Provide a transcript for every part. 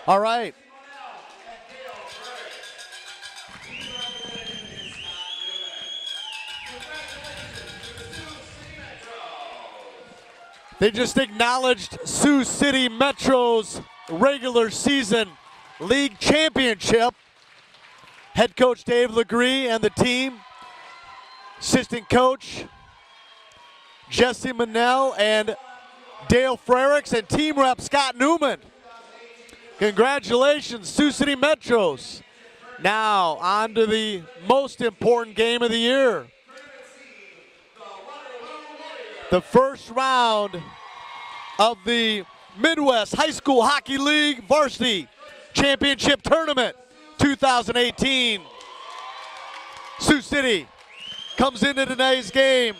All right. They just acknowledged Sioux City Metro's regular season league championship. Head coach Dave Legree and the team, assistant coach Jesse Manell and Dale Frericks, and team rep Scott Newman. Congratulations, Sioux City Metros. Now on to the most important game of the year. The first round of the Midwest High School Hockey League Varsity Championship Tournament 2018. Sioux City comes into today's game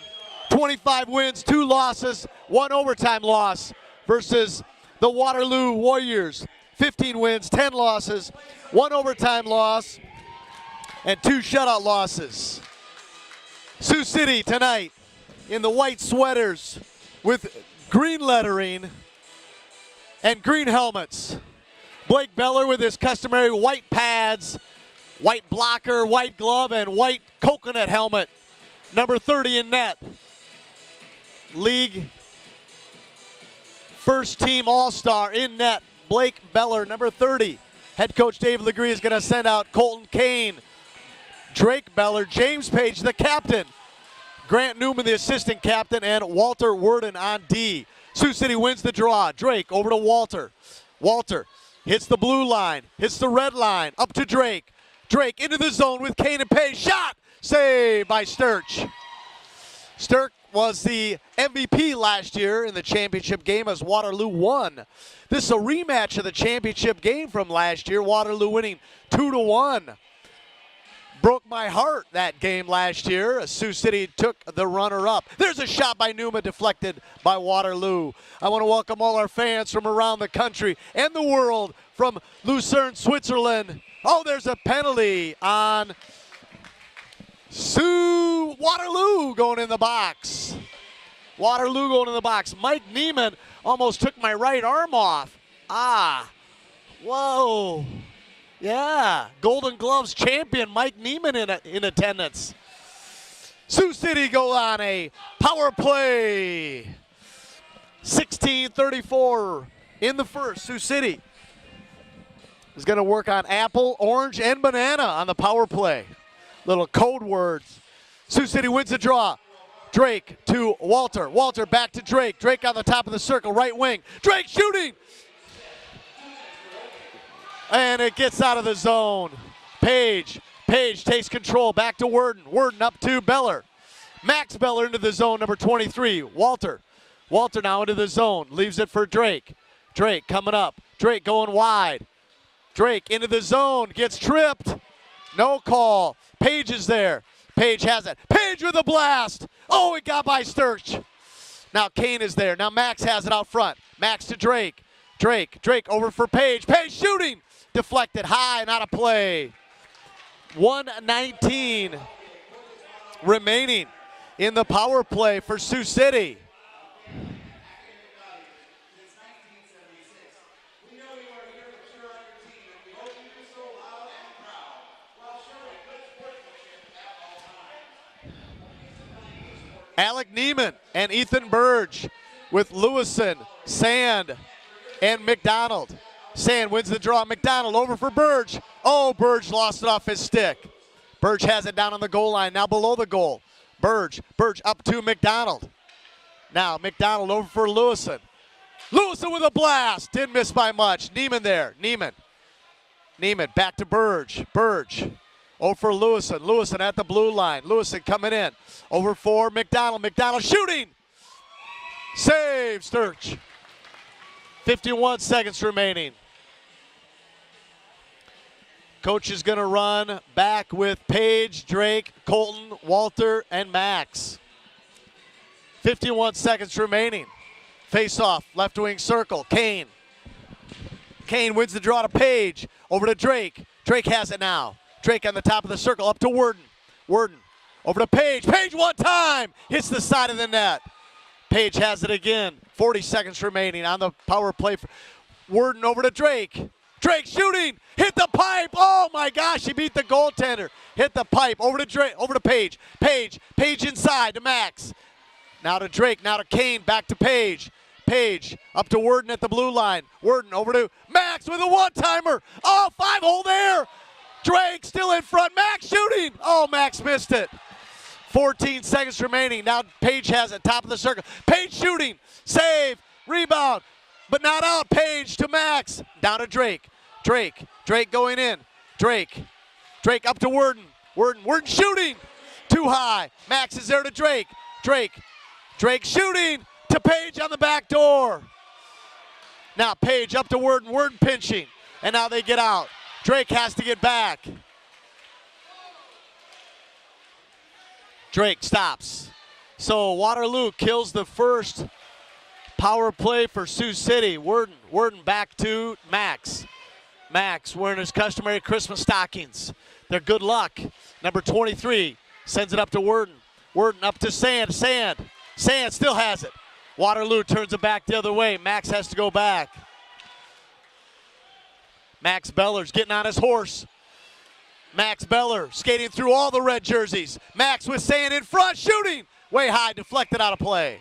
25 wins, 2 losses, 1 overtime loss versus the Waterloo Warriors. 15 wins, 10 losses, 1 overtime loss, and 2 shutout losses. Sioux City tonight in the white sweaters with green lettering and green helmets. Blake Beller with his customary white pads, white blocker, white glove, and white coconut helmet. Number 30 in net. League first team all-star in net, Blake Beller, number 30. Head coach Dave Legree is going to send out Colton Kane, Drake Beller, James Page, the captain, Grant Newman, the assistant captain, and Walter Worden on D. Sioux City wins the draw. Drake over to Walter. Walter hits the blue line, hits the red line, up to Drake. Drake into the zone with Kane and Page. Shot! Saved by Sturch. Sturch was the MVP last year in the championship game as Waterloo won. This is a rematch of the championship game from last year. Waterloo winning 2-1. Broke my heart that game last year. Sioux City took the runner-up. There's a shot by Newman, deflected by Waterloo. I want to welcome all our fans from around the country and the world, from Lucerne, Switzerland. Oh, there's a penalty on Waterloo going in the box. Waterloo going in the box. Mike Neiman almost took my right arm off. Whoa. Yeah, Golden Gloves champion Mike Neiman in attendance. Sioux City go on a power play. 16:34 in the first. Sioux City is going to work on apple, orange, and banana on the power play. Little code words. Sioux City wins the draw. Drake to Walter. Walter back to Drake. Drake on the top of the circle, right wing. Drake shooting! And it gets out of the zone. Page takes control, back to Worden. Worden up to Beller. Max Beller into the zone, number 23, Walter. Walter now into the zone, leaves it for Drake. Drake coming up, Drake going wide. Drake into the zone, gets tripped. No call. Page is there. Page has it. Page with a blast. Oh, it got by Sturch. Now Kane is there. Now Max has it out front. Max to Drake. Drake over for Page. Page shooting. Deflected high and out of play. 1:19 remaining in the power play for Sioux City. Alec Neiman and Ethan Burge with Lewison, Sand, and McDonald. Sand wins the draw. McDonald over for Burge. Oh, Burge lost it off his stick. Burge has it down on the goal line, now below the goal. Burge up to McDonald. Now McDonald over for Lewison. Lewison with a blast. Didn't miss by much. Neiman there. Neiman back to Burge. Over for Lewison. Lewison at the blue line. Lewison coming in. Over for McDonald. McDonald shooting. Save, Sturch. 51 seconds remaining. Coach is going to run back with Page, Drake, Colton, Walter, and Max. 51 seconds remaining. Face-off, left wing circle, Kane. Kane wins the draw to Page, over to Drake. Drake has it now. Drake on the top of the circle, up to Worden. Worden over to Page. Page one time, hits the side of the net. Page has it again. 40 seconds remaining on the power play. Worden over to Drake. Drake shooting, hit the pipe. Oh my gosh, he beat the goaltender. Hit the pipe, over to Drake, over to Page. Page inside to Max. Now to Drake, now to Kane, back to Page. Page up to Worden at the blue line. Worden over to Max with a one-timer. Oh, 5-hole there. Drake still in front. Max shooting. Oh, Max missed it. 14 seconds remaining. Now Page has it, top of the circle. Page shooting, save, rebound, but not out. Page to Max, down to Drake. Drake going in. Drake up to Worden. Worden shooting, too high. Max is there to Drake. Drake shooting to Page on the back door. Now Page up to Worden pinching, and now they get out. Drake has to get back. Drake stops. So Waterloo kills the first power play for Sioux City. Worden back to Max. Max wearing his customary Christmas stockings. They're good luck. Number 23 sends it up to Worden. Worden up to Sand. Sand still has it. Waterloo turns it back the other way. Max has to go back. Max Beller's getting on his horse. Max Beller skating through all the red jerseys. Max with Sand in front, shooting. Way high, deflected out of play.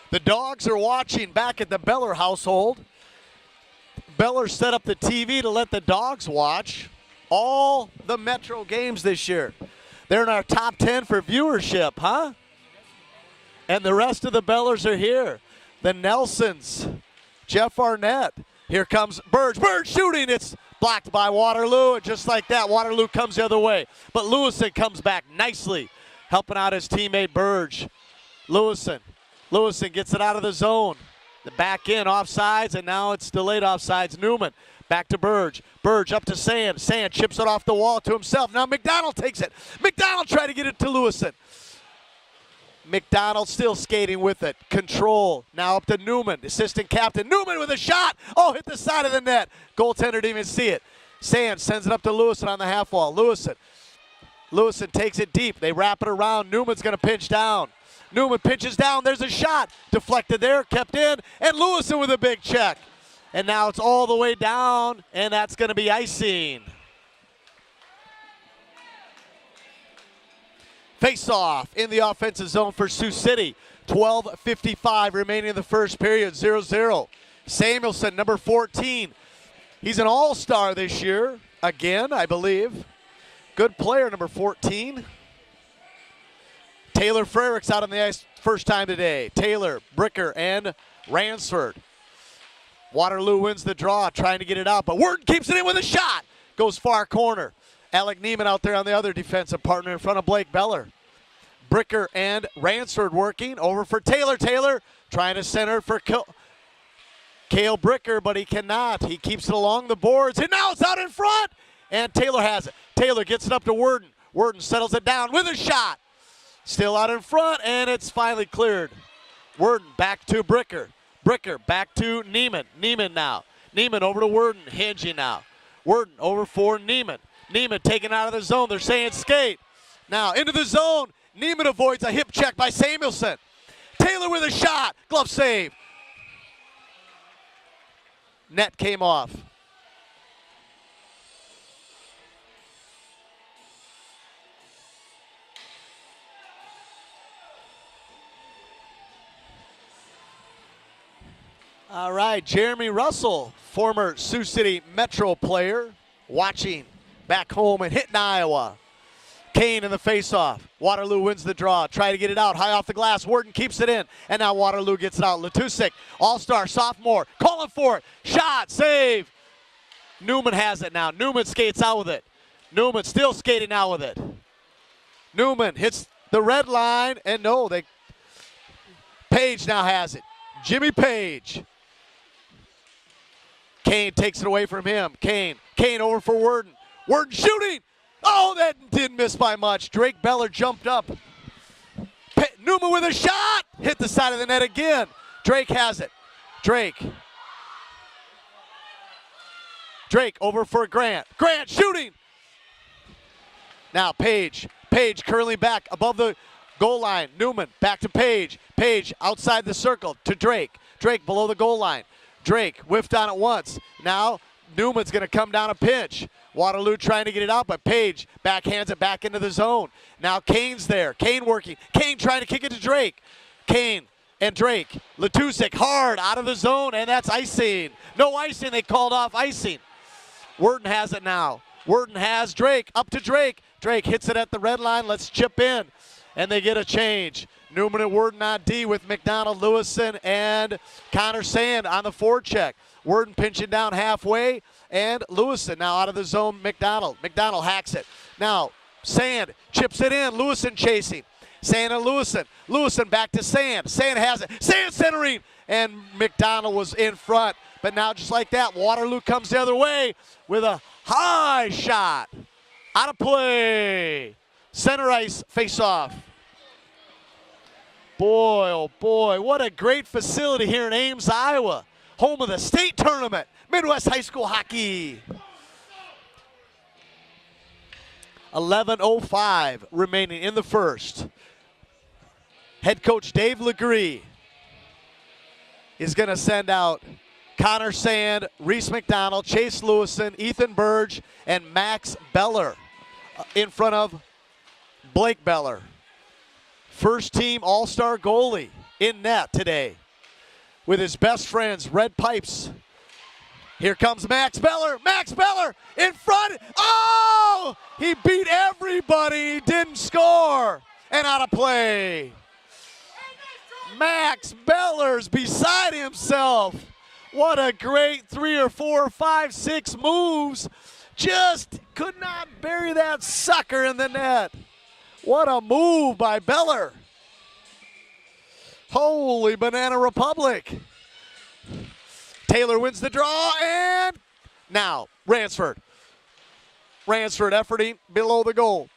The Dogs are watching back at the Beller household. Beller set up the TV to let the Dogs watch all the Metro games this year. They're in our top 10 for viewership, huh? And the rest of the Bellers are here. The Nelsons, Jeff Arnett. Here comes Burge. Burge shooting. It's blocked by Waterloo. And just like that, Waterloo comes the other way. But Lewison comes back nicely, helping out his teammate Burge. Lewison gets it out of the zone. The back in, offsides, and now it's delayed offsides. Newman back to Burge. Burge up to Sand. Sand chips it off the wall to himself. Now McDonald takes it. McDonald trying to get it to Lewison. McDonald still skating with it. Control. Now up to Newman, assistant captain. Newman with a shot. Oh, hit the side of the net. Goaltender didn't even see it. Sand sends it up to Lewison on the half wall. Lewison takes it deep. They wrap it around. Newman's going to pinch down. Newman pinches down. There's a shot. Deflected there, kept in, and Lewison with a big check. And now it's all the way down, and that's going to be icing. Face-off in the offensive zone for Sioux City. 12:55 remaining in the first period, 0-0. Samuelson, number 14. He's an all-star this year, again, I believe. Good player, number 14. Taylor Frericks out on the ice first time today. Taylor, Bricker, and Ransford. Waterloo wins the draw, trying to get it out, but Worden keeps it in with a shot. Goes far corner. Alec Neiman out there on the other defensive partner in front of Blake Beller. Bricker and Ransford working over for Taylor. Taylor trying to center for Cale Bricker, but he cannot. He keeps it along the boards, and now it's out in front, and Taylor has it. Taylor gets it up to Worden. Worden settles it down with a shot. Still out in front, and it's finally cleared. Worden back to Bricker. Bricker back to Neiman. Neiman now. Neiman over to Worden, hinging now. Worden over for Neiman. Neiman taken out of the zone. They're saying skate. Now into the zone. Neiman avoids a hip check by Samuelson. Taylor with a shot. Glove save. Net came off. All right, Jeremy Russell, former Sioux City Metro player, watching back home and hitting Iowa. Kane in the faceoff. Waterloo wins the draw. Try to get it out. High off the glass. Worden keeps it in. And now Waterloo gets it out. Letusik, all-star, sophomore, calling for it. Shot, save. Newman has it now. Newman skates out with it. Newman still skating out with it. Newman hits the red line. And no, Page now has it. Jimmy Page. Kane takes it away from him. Kane over for Worden. Worden shooting. Oh, that didn't miss by much. Drake Beller jumped up. Newman with a shot. Hit the side of the net again. Drake has it. Drake over for Grant. Grant shooting. Now Page curling back above the Goal line, Newman back to Page. Page outside the circle to Drake. Drake below the goal line. Drake whiffed on it once. Now Newman's going to come down a pinch. Waterloo trying to get it out, but Page backhands it back into the zone. Now Kane's there. Kane working. Kane trying to kick it to Drake. Kane and Drake. Letusik hard out of the zone, and that's icing. No icing. They called off icing. Worden has it now. Worden has Drake. Up to Drake. Drake hits it at the red line. Let's chip in. And they get a change. Newman and Worden on D with McDonald, Lewison, and Connor Sand on the forecheck. Worden pinching down halfway, and Lewison now out of the zone. McDonald hacks it. Now Sand chips it in. Lewison chasing. Sand and Lewison. Lewison back to Sand. Sand has it. Sand centering, and McDonald was in front. But now just like that, Waterloo comes the other way with a high shot. Out of play. Center ice face-off. Boy, oh boy, what a great facility here in Ames, Iowa. Home of the state tournament, Midwest High School Hockey. 11:05 remaining in the first. Head coach Dave Legree is going to send out Connor Sand, Reese McDonald, Chase Lewison, Ethan Burge, and Max Beller in front of Blake Beller. First team all-star goalie in net today with his best friends, Red Pipes. Here comes Max Beller. Max Beller in front. Oh! He beat everybody. He didn't score. And out of play. Max Beller's beside himself. What a great 3 or 4 or 5, 6 moves. Just could not bury that sucker in the net. What a move by Beller. Holy Banana Republic. Taylor wins the draw, and now Ransford. Ransford efforting below the goal.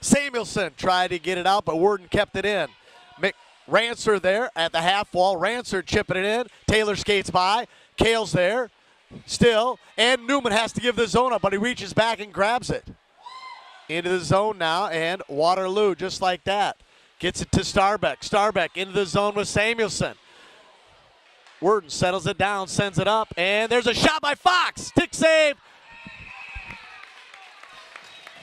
Samuelson tried to get it out, but Worden kept it in. Ransford there at the half wall. Ransford chipping it in. Taylor skates by. Kale's there. Still, and Newman has to give the zone up, but he reaches back and grabs it. Into the zone now, and Waterloo, just like that, gets it to Starbeck. Starbeck into the zone with Samuelson. Worden settles it down, sends it up, and there's a shot by Fox. Stick save.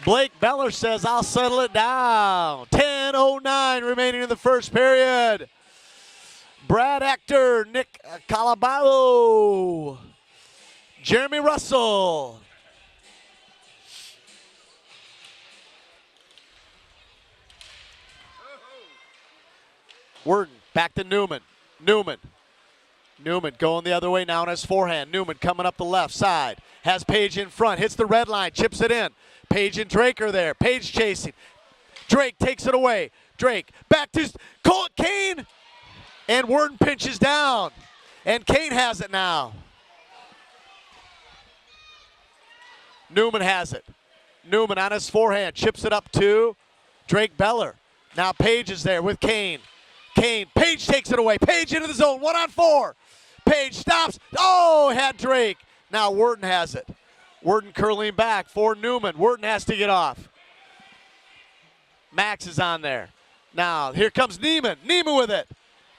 Blake Beller says, I'll settle it down. 10:09 remaining in the first period. Brad Ector, Nick Calabalo. Jeremy Russell. Worden back to Newman. Newman going the other way now on his forehand. Newman coming up the left side. Has Page in front. Hits the red line. Chips it in. Page and Drake are there. Page chasing. Drake takes it away. Drake back to Kane. And Worden pinches down. And Kane has it now. Newman has it. Newman on his forehand. Chips it up to Drake Beller. Now Page is there with Kane. Page takes it away. Page into the zone. 1-on-4. Page stops. Oh, had Drake. Now Worden has it. Worden curling back for Newman. Worden has to get off. Max is on there. Now here comes Neiman. Neiman with it.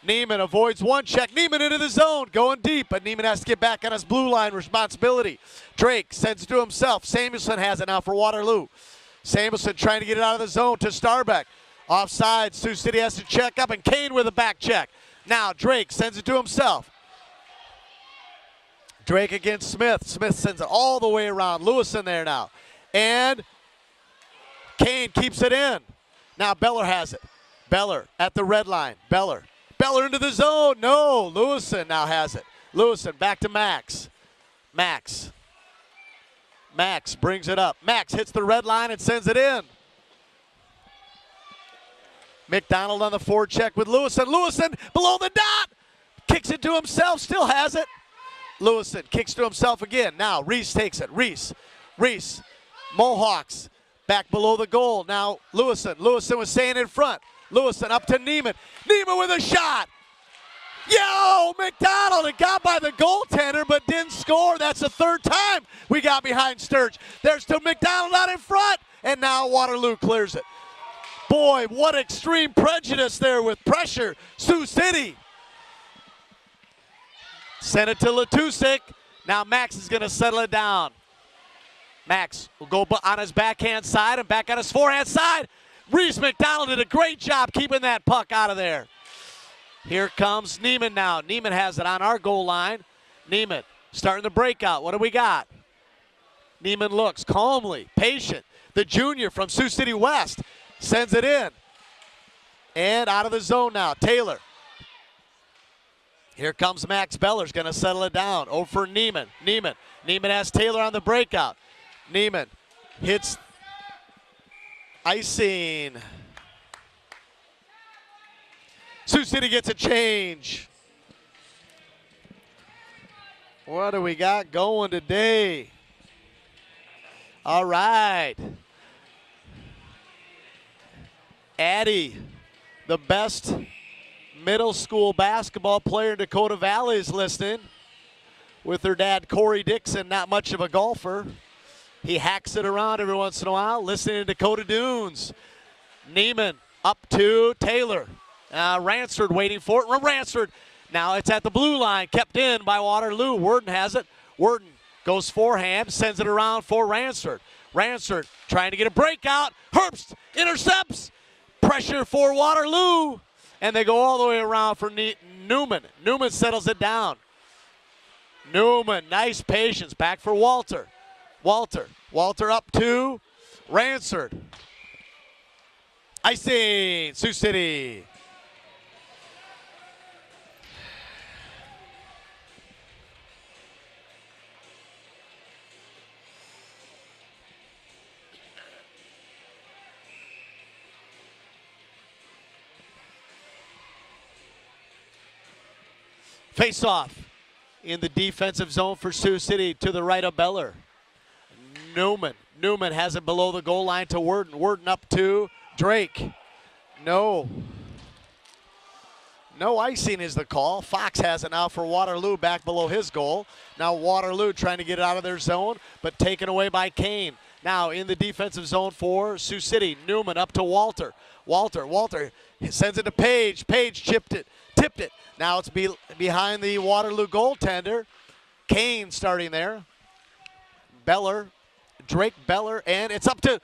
Neiman avoids one check. Neiman into the zone, going deep, but Neiman has to get back on his blue line responsibility. Drake sends it to himself. Samuelson has it now for Waterloo. Samuelson trying to get it out of the zone to Starbeck. Offside, Sioux City has to check up, and Kane with a back check. Now Drake sends it to himself. Drake against Smith. Smith sends it all the way around. Lewison there now. And Kane keeps it in. Now Beller has it. Beller at the red line. Beller into the zone. No, Lewison now has it. Lewison back to Max. Max brings it up. Max hits the red line and sends it in. McDonald on the forecheck with Lewison. Lewison below the dot. Kicks it to himself. Still has it. Lewison kicks to himself again. Now Reese takes it. Reese. Mohawks back below the goal. Now Lewison was staying in front. Lewison up to Neiman. Neiman with a shot. Yo, McDonald, it got by the goaltender but didn't score. That's the third time we got behind Sturge. There's to McDonald out in front. and now Waterloo clears it. Boy, what extreme prejudice there with pressure. Sioux City. Send it to Letusik. Now Max is going to settle it down. Max will go on his backhand side and back on his forehand side. Reese McDonald did a great job keeping that puck out of there. Here comes Neiman now. Neiman has it on our goal line. Neiman starting the breakout. What do we got? Neiman looks calmly, patient. The junior from Sioux City West sends it in. And out of the zone now, Taylor. Here comes Max Beller's going to settle it down. Over for Neiman. Neiman has Taylor on the breakout. Neiman hits icing. Sioux City gets a change. What do we got going today? All right. Addie, the best middle school basketball player in Dakota Valley, is listening with her dad, Corey Dixon, not much of a golfer. He hacks it around every once in a while, listening to Dakota Dunes. Neiman up to Taylor. Ransford waiting for it. Ransford, now it's at the blue line, kept in by Waterloo. Worden has it. Worden goes forehand, sends it around for Ransford. Ransford trying to get a breakout. Herbst intercepts. Pressure for Waterloo. And they go all the way around for Newman. Newman settles it down. Newman, nice patience. Back for Walter. Walter up to Ransford. Icing, Sioux City. Face off in the defensive zone for Sioux City to the right of Beller. Newman has it below the goal line to Worden. Worden up to Drake. No icing is the call. Fox has it now for Waterloo back below his goal. Now Waterloo trying to get it out of their zone, but taken away by Kane. Now in the defensive zone for Sioux City. Newman up to Walter. Walter sends it to Page. Page tipped it. Now it's behind the Waterloo goaltender. Kane starting there. Drake Beller, and it's up to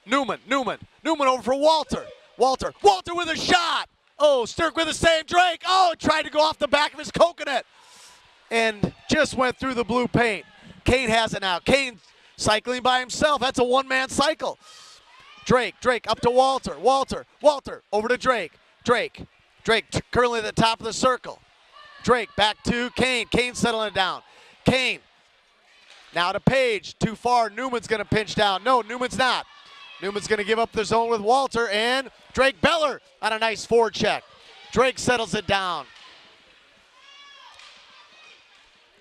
Newman over for Walter. Walter with a shot. Oh, Stirk with a save. Drake, tried to go off the back of his coconut and just went through the blue paint. Kane has it now. Kane cycling by himself. That's a one-man cycle. Drake up to Walter over to Drake currently at the top of the circle. Drake back to Kane. Kane settling it down. Kane now to Page. Too far. Newman's going to pinch down. No, Newman's not. Newman's going to give up the zone with Walter, and Drake Beller on a nice forecheck. Drake settles it down.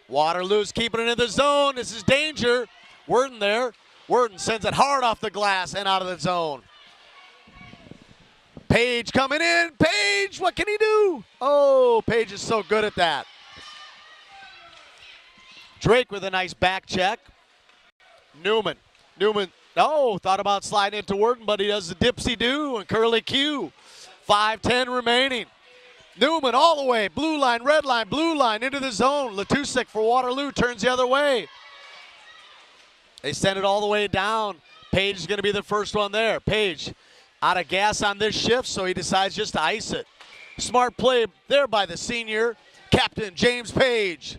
Waterloo's keeping it in the zone. This is danger. Worden there. Worden sends it hard off the glass and out of the zone. Page coming in. Page, what can he do? Oh, Page is so good at that. Drake with a nice back check. Newman, thought about sliding into Worden, but he does the dipsy-do and curly Q. 5:10 remaining. Newman all the way, blue line, red line, blue line, into the zone. Letusik for Waterloo turns the other way. They send it all the way down. Page is going to be the first one there. Page out of gas on this shift, so he decides just to ice it. Smart play there by the senior captain, James Page.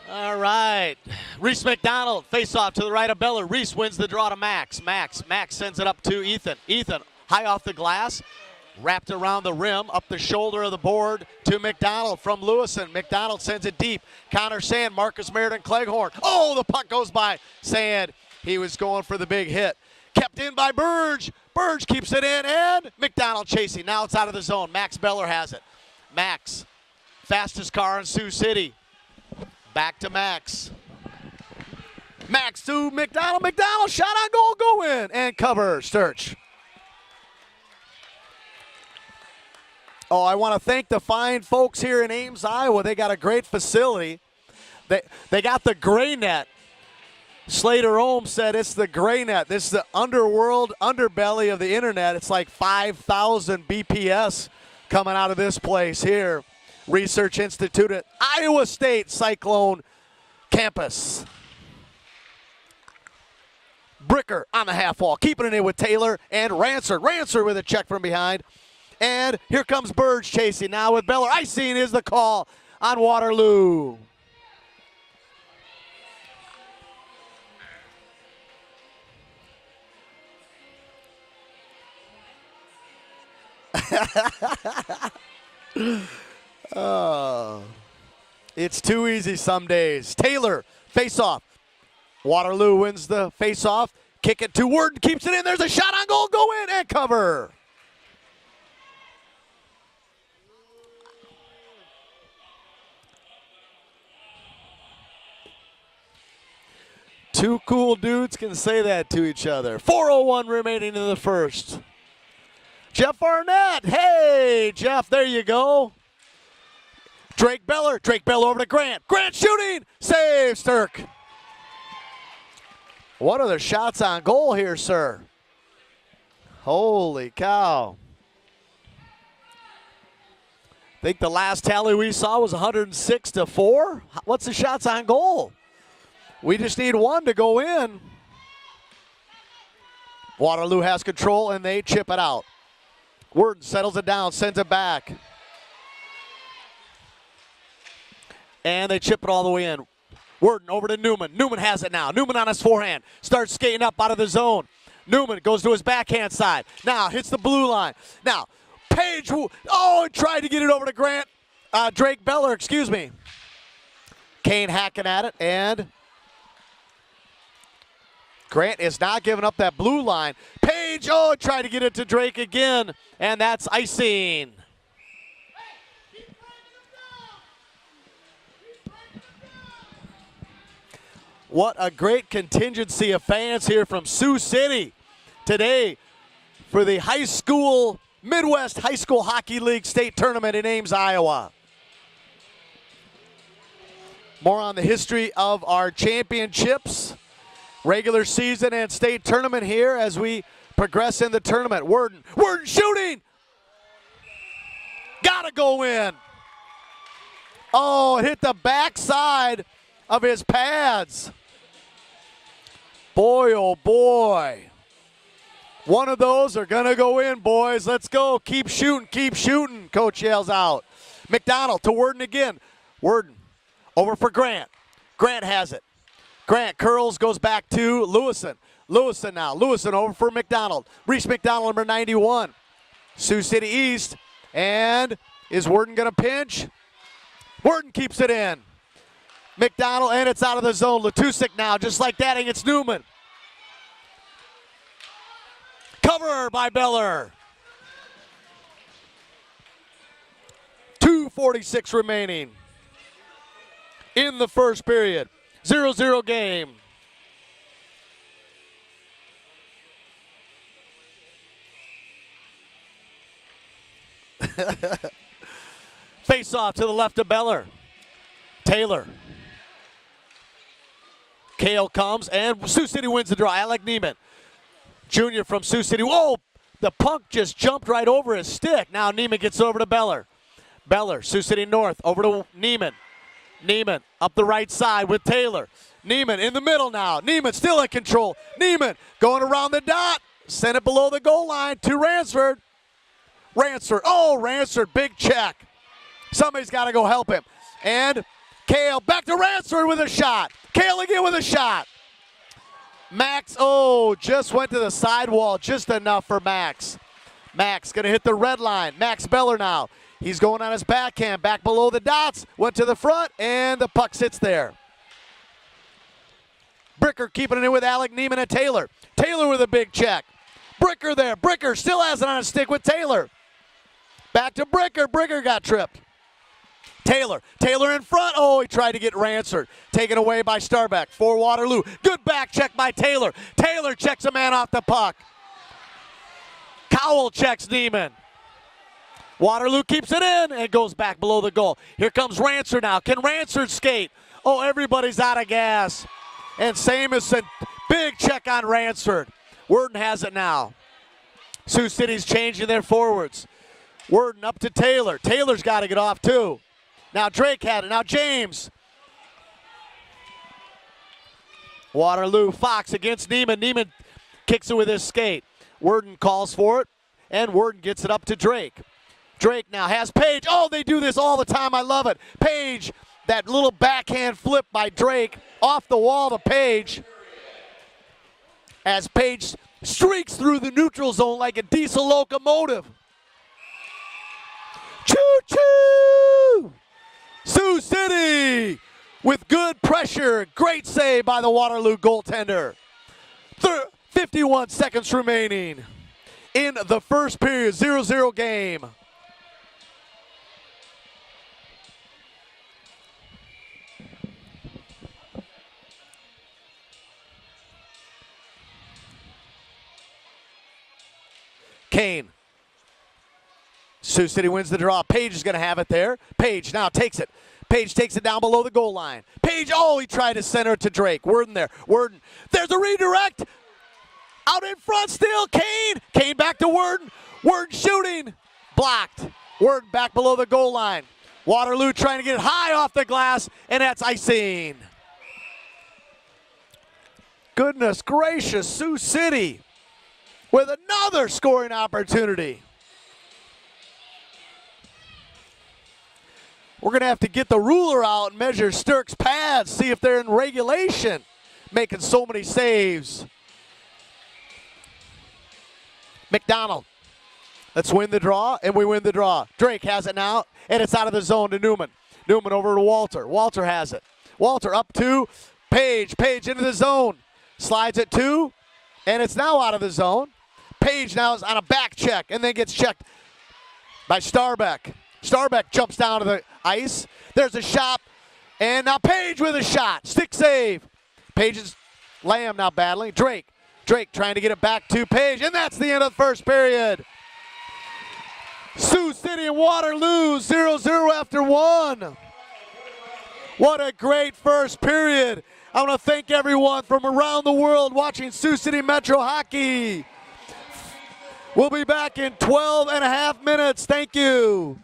All right, Reese McDonald, face off to the right of Beller. Reese wins the draw to Max. Max sends it up to Ethan. Ethan, high off the glass, wrapped around the rim, up the shoulder of the board to McDonald from Lewison. McDonald sends it deep. Connor Sand, Marcus Meriden, Cleghorn. Oh, the puck goes by Sand. He was going for the big hit. Kept in by Burge. Burge keeps it in, and McDonald chasing. Now it's out of the zone. Max Beller has it. Max, fastest car in Sioux City. Back to Max. Max to McDonald. McDonald, shot on goal, go in. And cover, Sturch. Oh, I want to thank the fine folks here in Ames, Iowa. They got a great facility. They got the gray net. Slater Ohm said it's the gray net. This is the underworld, underbelly of the internet. It's like 5,000 BPS coming out of this place here. Research Institute at Iowa State Cyclone Campus. Bricker on the half wall, keeping it in with Taylor and Ransford. Ransford with a check from behind. And here comes Burge chasing now with Beller. Icing is the call on Waterloo. Oh, it's too easy some days. Taylor, face-off. Waterloo wins the face-off. Kick it to Worden, keeps it in. There's a shot on goal, go in and cover. Two cool dudes can say that to each other. 4:01 remaining in the first. Jeff Arnett, hey, Jeff, there you go. Drake Beller over to Grant. Grant shooting, save, Sturk. What are the shots on goal here, sir? Holy cow. I think the last tally we saw was 106-4. What's the shots on goal? We just need one to go in. Waterloo has control, and they chip it out. Worden settles it down, sends it back. And they chip it all the way in. Worden over to Newman. Newman has it now. Newman on his forehand. Starts skating up out of the zone. Newman goes to his backhand side. Now hits the blue line. Now, Page, tried to get it over to Grant. Drake Beller, excuse me. Kane hacking at it, and Grant is not giving up that blue line. Page, tried to get it to Drake again, and that's icing. What a great contingency of fans here from Sioux City today for the high school, Midwest High School Hockey League State Tournament in Ames, Iowa. More on the history of our championships, regular season and state tournament here as we progress in the tournament. Worden shooting! Gotta go in. Oh, it hit the backside of his pads. Boy, oh boy. One of those are gonna go in, boys. Let's go. Keep shooting, Coach yells out. McDonald to Worden again. Worden over for Grant. Grant has it. Grant curls, goes back to Lewison. Lewison now. Lewison over for McDonald. Reese McDonald, number 91. Sioux City East. And is Worden gonna pinch? Worden keeps it in. McDonald, and it's out of the zone. Latusik now, just like that, and it's Newman. Cover by Beller. 2:46 remaining in the first period. 0-0 game. Face off to the left of Beller. Taylor. Kale comes, and Sioux City wins the draw. Alec Neiman, junior from Sioux City. Whoa, the punk just jumped right over his stick. Now Neiman gets over to Beller. Beller, Sioux City North, over to Neiman. Neiman up the right side with Taylor. Neiman in the middle now. Neiman still in control. Neiman going around the dot. Send it below the goal line to Ransford. Ransford, big check. Somebody's got to go help him. And Kale back to Ransford with a shot. Kale again with a shot. Max, just went to the sidewall, just enough for Max. Max gonna hit the red line. Max Beller now. He's going on his backhand, back below the dots, went to the front, and the puck sits there. Bricker keeping it in with Alec Neiman and Taylor. Taylor with a big check. Bricker there. Bricker still has it on his stick with Taylor. Back to Bricker. Bricker got tripped. Taylor in front. Oh, he tried to get Ransard. Taken away by Starbeck for Waterloo. Good back check by Taylor. Taylor checks a man off the puck. Cowell checks Neiman. Waterloo keeps it in and goes back below the goal. Here comes Ransard now. Can Ransard skate? Oh, everybody's out of gas. And Samuelson, big check on Ransard. Worden has it now. Sioux City's changing their forwards. Worden up to Taylor. Taylor's got to get off too. Now Drake had it. Now James. Waterloo, Fox against Neiman. Neiman kicks it with his skate. Worden calls for it, and Worden gets it up to Drake. Drake now has Page. Oh, they do this all the time. I love it. Page, that little backhand flip by Drake off the wall to Page. As Page streaks through the neutral zone like a diesel locomotive. Choo-choo! Sioux City with good pressure. Great save by the Waterloo goaltender. 51 seconds remaining in the first period. 0-0 game. Kane. Sioux City wins the draw. Page is going to have it there. Page now takes it. Page takes it down below the goal line. Page, oh, he tried to center it to Drake. Worden there. Worden. There's a redirect. Out in front still. Kane. Kane back to Worden. Worden shooting. Blocked. Worden back below the goal line. Waterloo trying to get it high off the glass, and that's icing. Goodness gracious, Sioux City with another scoring opportunity. We're going to have to get the ruler out and measure Sturck's pads, see if they're in regulation, making so many saves. McDonald. Let's win the draw, and we win the draw. Drake has it now, and it's out of the zone to Newman. Newman over to Walter. Walter has it. Walter up to Page. Page into the zone. Slides it to, and it's now out of the zone. Page now is on a back check and then gets checked by Starbeck. Starbeck jumps down to the ice. There's a shot, and now Page with a shot. Stick save. Page's Lamb now battling. Drake trying to get it back to Page, and that's the end of the first period. Sioux City and Waterloo 0-0 after one. What a great first period. I want to thank everyone from around the world watching Sioux City Metro Hockey. We'll be back in 12 and a half minutes. Thank you.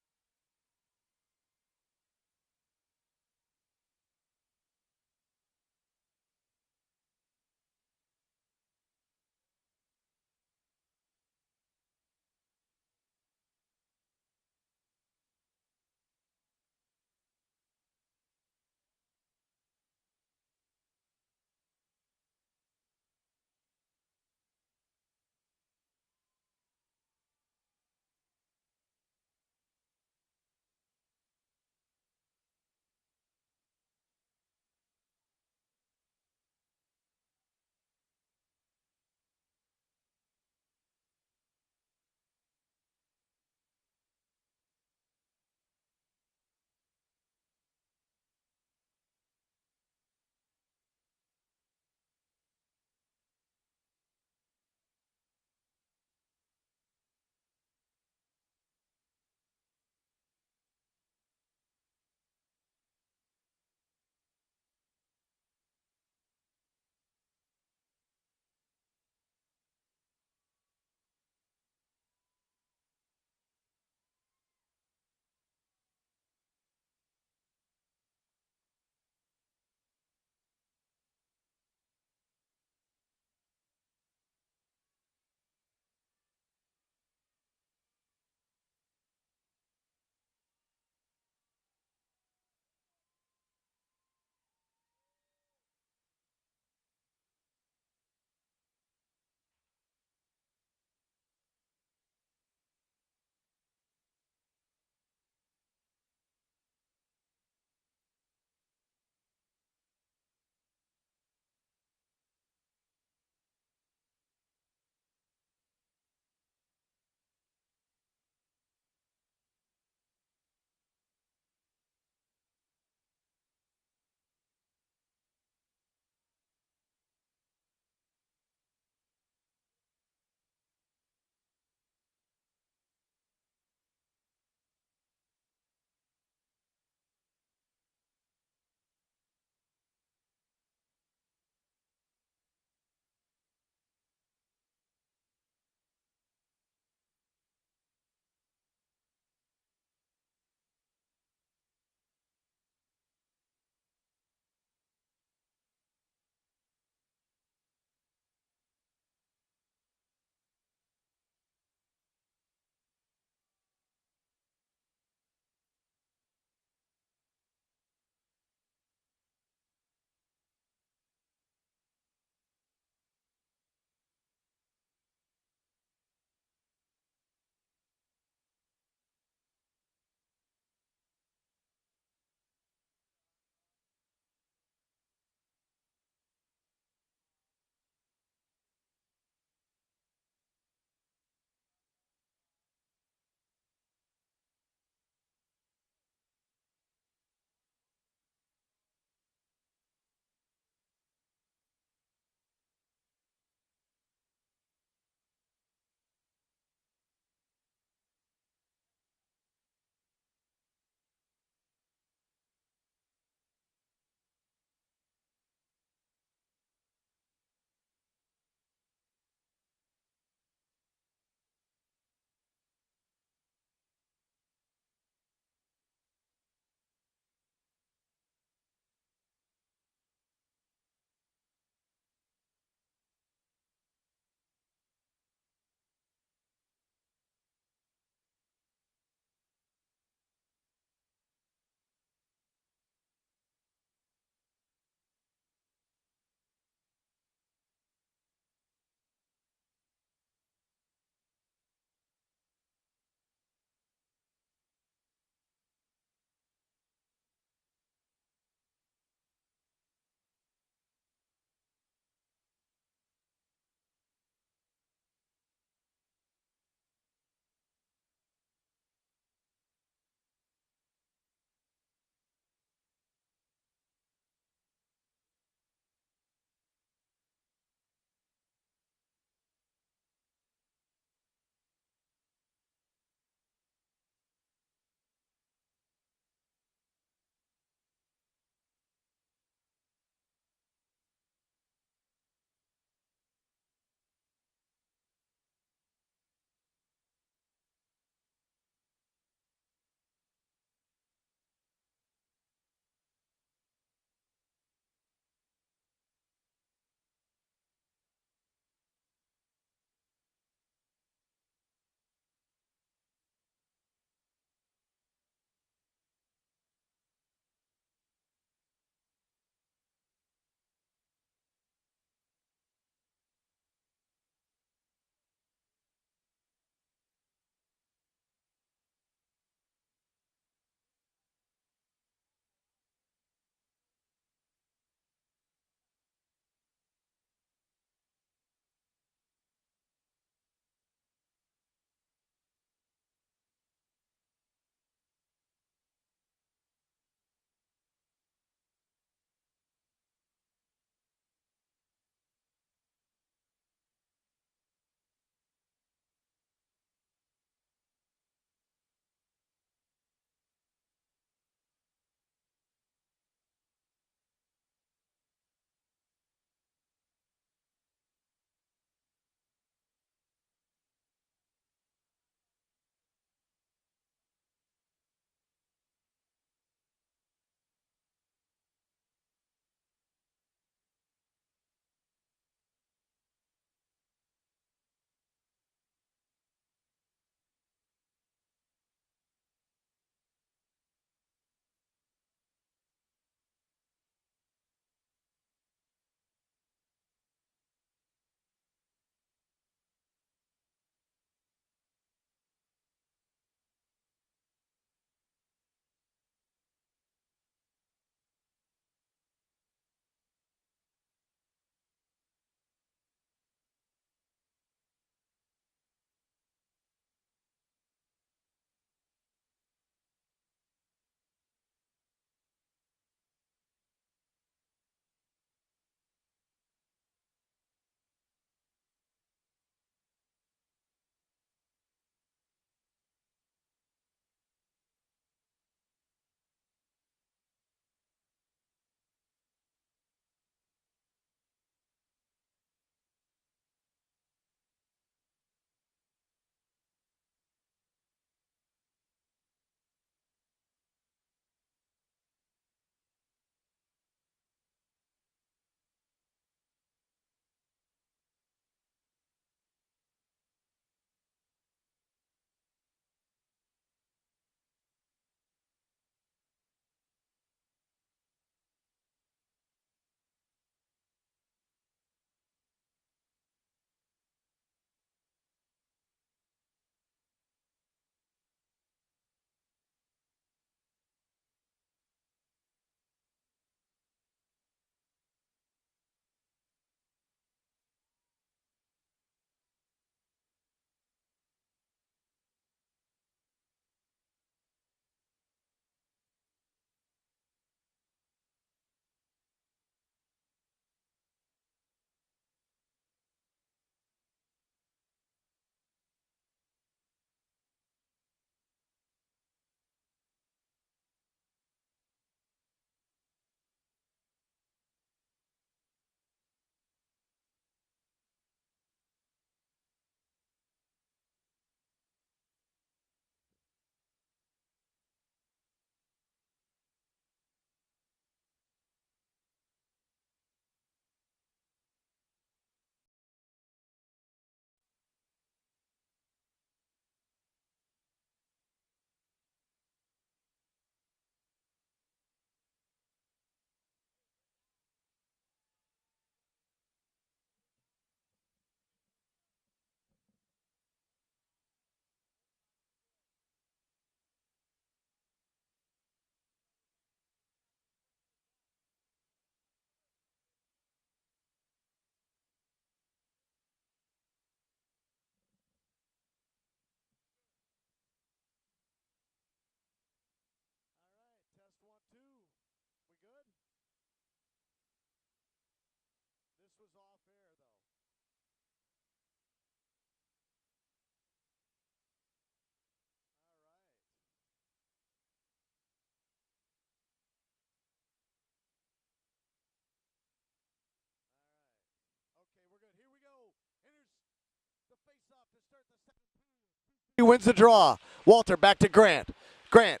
He wins the draw. Walter back to Grant. Grant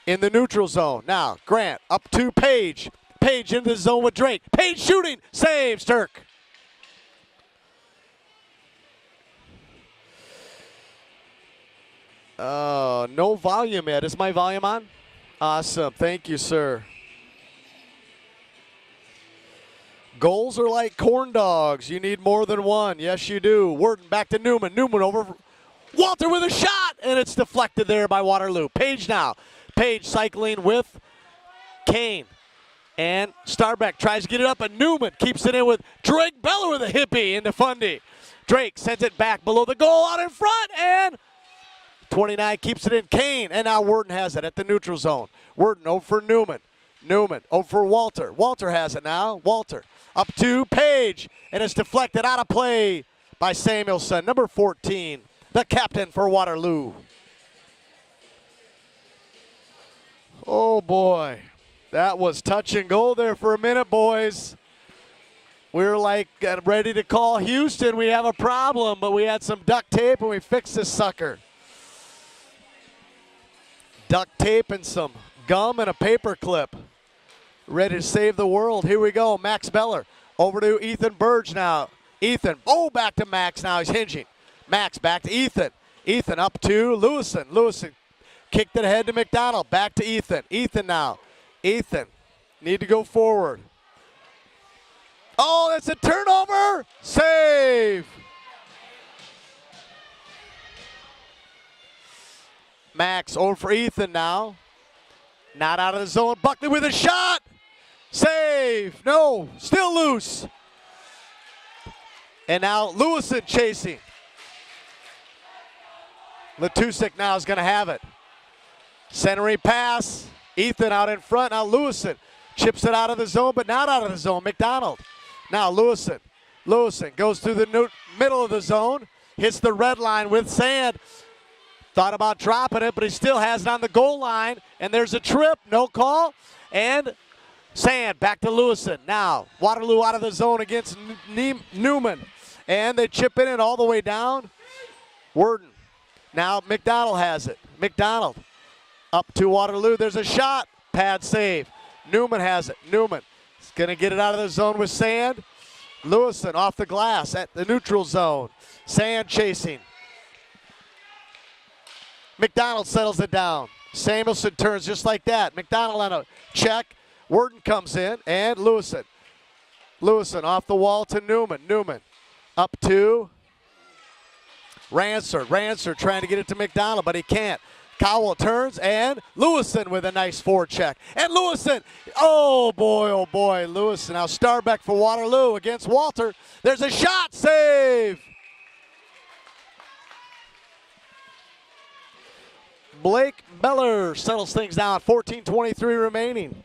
in the neutral zone. Now Grant up to Page. Page into the zone with Drake. Page shooting. Saves Turk. No volume yet. Is my volume on? Awesome. Thank you, sir. Goals are like corn dogs. You need more than one. Yes, you do. Worden back to Newman. Newman over Walter with a shot, and it's deflected there by Waterloo. Page now. Page cycling with Kane. And Starbeck tries to get it up, and Newman keeps it in with Drake Beller with a hippie into Fundy. Drake sends it back below the goal out in front, and 29 keeps it in. Kane, and now Worden has it at the neutral zone. Worden over for Newman. Newman over for Walter. Walter has it now. Walter up to Page, and it's deflected out of play by Samuelson, number 14, the captain for Waterloo. Oh boy, that was touch and go there for a minute, boys. We were like ready to call Houston. We have a problem, but we had some duct tape and we fixed this sucker. Duct tape and some gum and a paper clip. Ready to save the world. Here we go. Max Beller over to Ethan Burge now. Ethan, back to Max now. He's hinging. Max back to Ethan. Ethan up to Lewison. Lewison kicked it ahead to McDonald. Back to Ethan. Ethan now. Ethan need to go forward. Oh, that's a turnover. Save. Max over for Ethan now. Not out of the zone. Buckley with a shot. Save. No. Still loose. And now Lewison chasing. Letusik now is going to have it. Centering pass. Ethan out in front. Now Lewison chips it out of the zone, but not out of the zone. McDonald. Now Lewison. Lewison goes through the middle of the zone. Hits the red line with Sand. Thought about dropping it, but he still has it on the goal line. And there's a trip. No call. And Sand back to Lewison. Now Waterloo out of the zone against Newman. And they chip it in all the way down. Worden. Now McDonald has it. McDonald up to Waterloo. There's a shot. Pad save. Newman has it. Newman is going to get it out of the zone with Sand. Lewison off the glass at the neutral zone. Sand chasing. McDonald settles it down. Samuelson turns just like that. McDonald on a check. Worden comes in, and Lewison. Lewison off the wall to Newman. Newman up to Ransford. Ransford trying to get it to McDonald, but he can't. Cowell turns, and Lewison with a nice forecheck. And Lewison, oh boy, Lewison. Now Starbeck for Waterloo against Walter. There's a shot, save. Blake Beller settles things down, 14:23 remaining.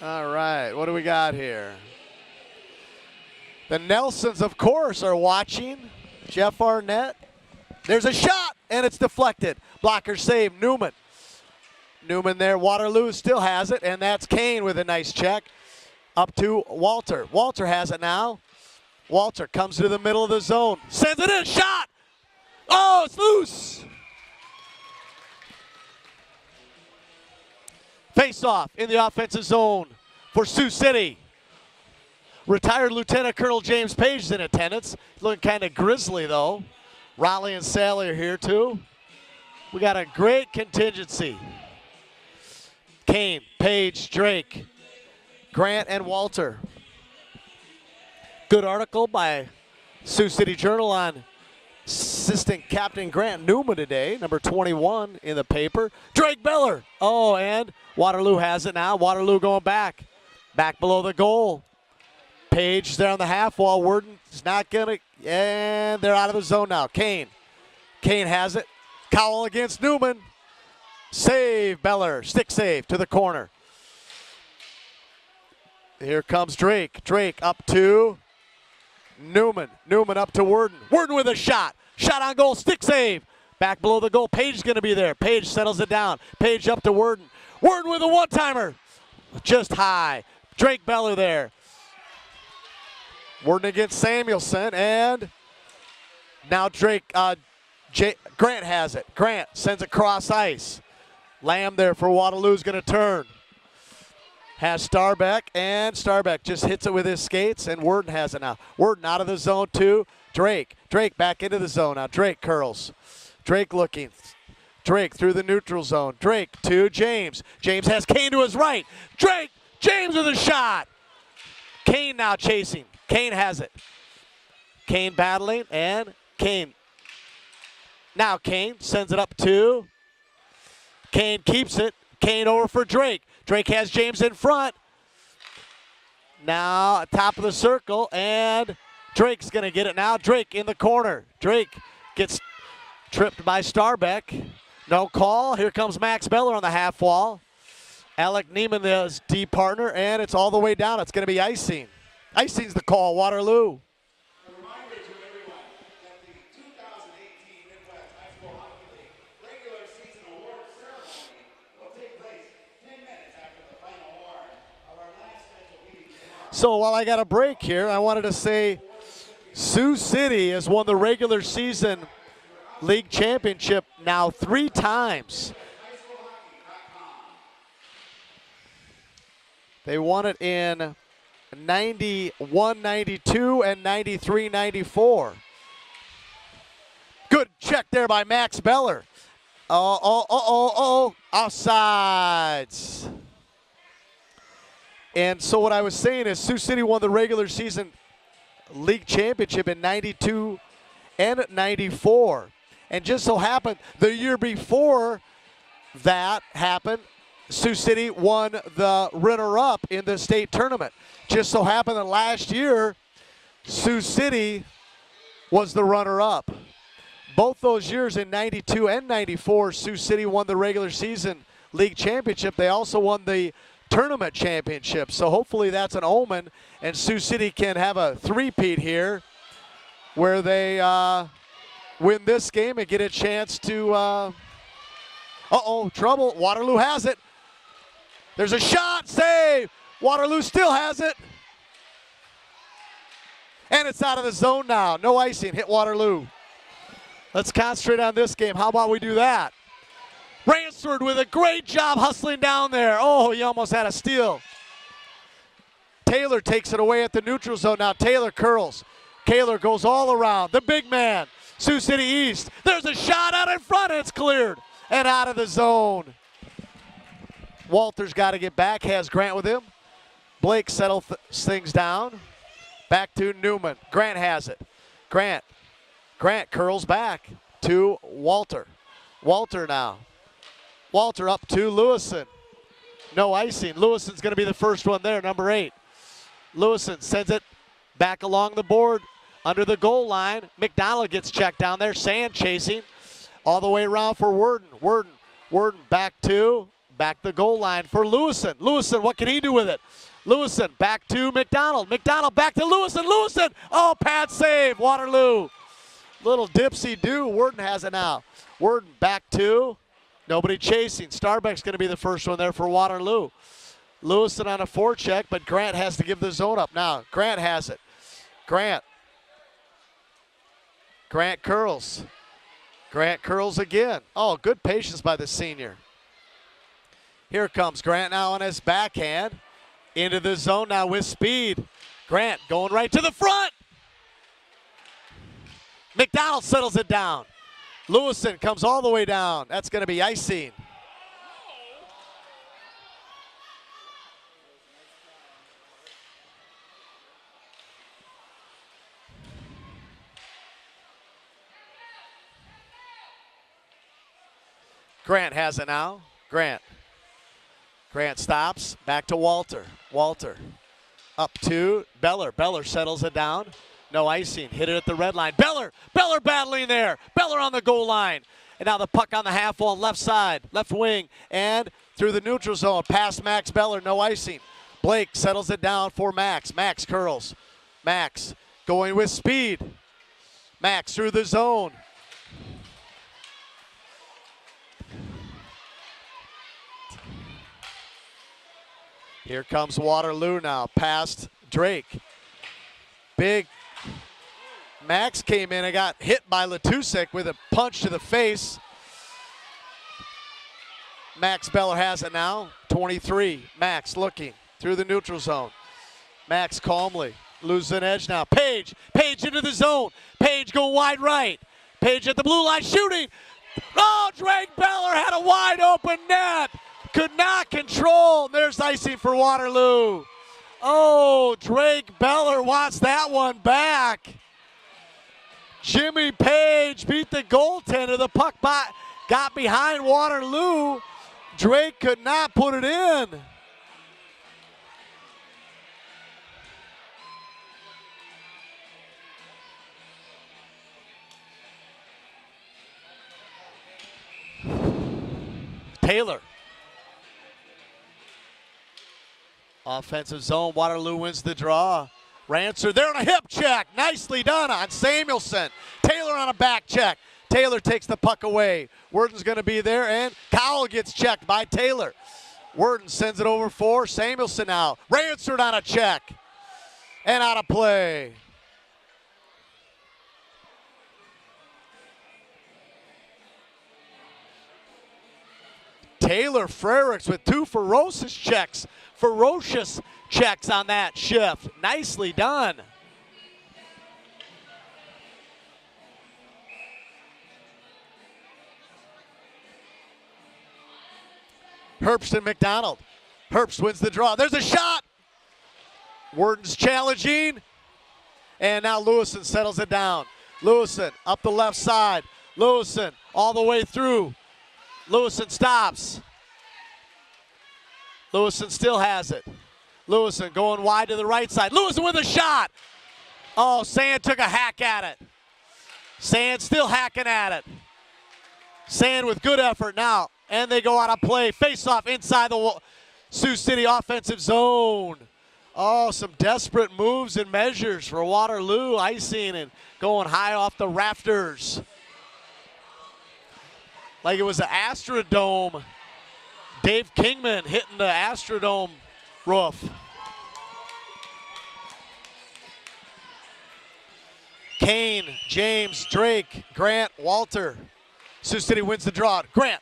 All right, what do we got here? The Nelsons, of course, are watching. Jeff Arnett. There's a shot, and it's deflected. Blocker save, Newman. Newman there, Waterloo still has it, and that's Kane with a nice check. Up to Walter. Walter has it now. Walter comes to the middle of the zone. Sends it in, shot! Oh, it's loose! Face-off in the offensive zone for Sioux City. Retired Lieutenant Colonel James Page is in attendance. Looking kind of grisly, though. Raleigh and Sally are here, too. We got a great contingency. Kane, Page, Drake, Grant, and Walter. Good article by Sioux City Journal on Assistant Captain Grant Newman today, number 21 in the paper. Drake Beller. Oh, and Waterloo has it now. Waterloo going back. Back below the goal. Page there on the half wall. Worden is not going to, and they're out of the zone now. Kane. Kane has it. Cowell against Newman. Save, Beller. Stick save to the corner. Here comes Drake. Drake up to Newman. Newman up to Worden. Worden with a shot. Shot on goal. Stick save. Back below the goal. Page is going to be there. Page settles it down. Page up to Worden. Worden with a one-timer. just high. Drake Beller there. Worden against Samuelson, and now Grant has it. Grant sends it cross ice. Lamb there for Waterloo's going to turn. Has Starbeck, and Starbeck just hits it with his skates, and Worden has it now. Worden out of the zone to Drake. Drake back into the zone now. Drake curls. Drake looking. Drake through the neutral zone. Drake to James. James has Kane to his right. Drake, James with a shot. Kane now chasing. Kane has it. Kane battling, and Kane. Now Kane sends it up to. Kane keeps it. Kane over for Drake. Drake has James in front. Now top of the circle, and Drake's going to get it now. Drake in the corner. Drake gets tripped by Starbeck. No call. Here comes Max Beller on the half wall. Alec Neiman, the D partner, and it's all the way down. It's going to be icing. Icing's the call, Waterloo. A reminder to everyone that the 2018 Midwest High School Hockey League regular season award ceremony will take place 10 minutes after the final award of our last scheduled meeting tomorrow. So while I got a break here, I wanted to say Sioux City has won the regular season league championship now 3 times. They won it in 91, 92, and 93, 94. Good check there by Max Beller. Offsides. And so what I was saying is Sioux City won the regular season league championship in 92 and 94. And just so happened the year before that happened, Sioux City won the runner-up in the state tournament. Just so happened that last year, Sioux City was the runner-up. Both those years in 92 and 94, Sioux City won the regular season league championship. They also won the tournament championship. So hopefully that's an omen, and Sioux City can have a three-peat here where they win this game and get a chance to trouble. Waterloo has it. There's a shot, save. Waterloo still has it. And it's out of the zone now. No icing, hit Waterloo. Let's concentrate on this game. How about we do that? Ransford with a great job hustling down there. Oh, he almost had a steal. Taylor takes it away at the neutral zone. Now Taylor curls. Taylor goes all around. The big man, Sioux City East. There's a shot out in front, and it's cleared. And out of the zone. Walter's got to get back, has Grant with him. Blake settles things down. Back to Newman. Grant has it. Grant curls back to Walter. Walter now. Walter up to Lewison. No icing. Lewison's going to be the first one there, number 8. Lewison sends it back along the board under the goal line. McDonald gets checked down there. Sand chasing all the way around for Worden. Worden back the goal line for Lewison. Lewison, what can he do with it? Lewison back to McDonald. McDonald back to Lewison. Lewison, oh, pad save, Waterloo. Little dipsy-do. Worden has it now. Worden back to, nobody chasing. Starbeck's going to be the first one there for Waterloo. Lewison on a forecheck, but Grant has to give the zone up now. Grant has it. Grant curls. Grant curls again. Oh, good patience by the senior. Here comes Grant now on his backhand. Into the zone now with speed. Grant going right to the front. McDonald settles it down. Lewison comes all the way down. That's going to be icing. Grant has it now. Grant stops. Back to Walter. Walter up to Beller. Beller settles it down. No icing. Hit it at the red line. Beller battling there. Beller on the goal line. And now the puck on the half wall, left side, left wing, and through the neutral zone. Past Max Beller. No icing. Blake settles it down for Max. Max curls. Max going with speed. Max through the zone. Here comes Waterloo now, past Drake. Big Max came in and got hit by Letusek with a punch to the face. Max Beller has it now, 23. Max looking through the neutral zone. Max calmly loses an edge now. Page into the zone. Page going wide right. Page at the blue line shooting. Oh, Drake Beller had a wide open net. Could not control. There's icing for Waterloo. Oh, Drake Beller wants that one back. Jimmy Page beat the goaltender. The puck got behind Waterloo. Drake could not put it in. Taylor. Offensive zone, Waterloo wins the draw. Rancer there on a hip check. Nicely done on Samuelson. Taylor on a back check. Taylor takes the puck away. Worden's going to be there, and Cowell gets checked by Taylor. Worden sends it over for Samuelson now. Rancer on a check. And out of play. Taylor Frericks with two ferocious checks on that shift. Nicely done. Herbst and McDonald. Herbst wins the draw. There's a shot. Worden's challenging. And now Lewison settles it down. Lewison up the left side. Lewison all the way through. Lewison stops. Lewison still has it. Lewison going wide to the right side. Lewison with a shot. Oh, Sand took a hack at it. Sand still hacking at it. Sand with good effort now. And they go out of play. Face off inside the Sioux City offensive zone. Oh, some desperate moves and measures for Waterloo. Icing and going high off the rafters. Like it was the Astrodome. Dave Kingman hitting the Astrodome roof. Kane, James, Drake, Grant, Walter. Sioux City wins the draw. Grant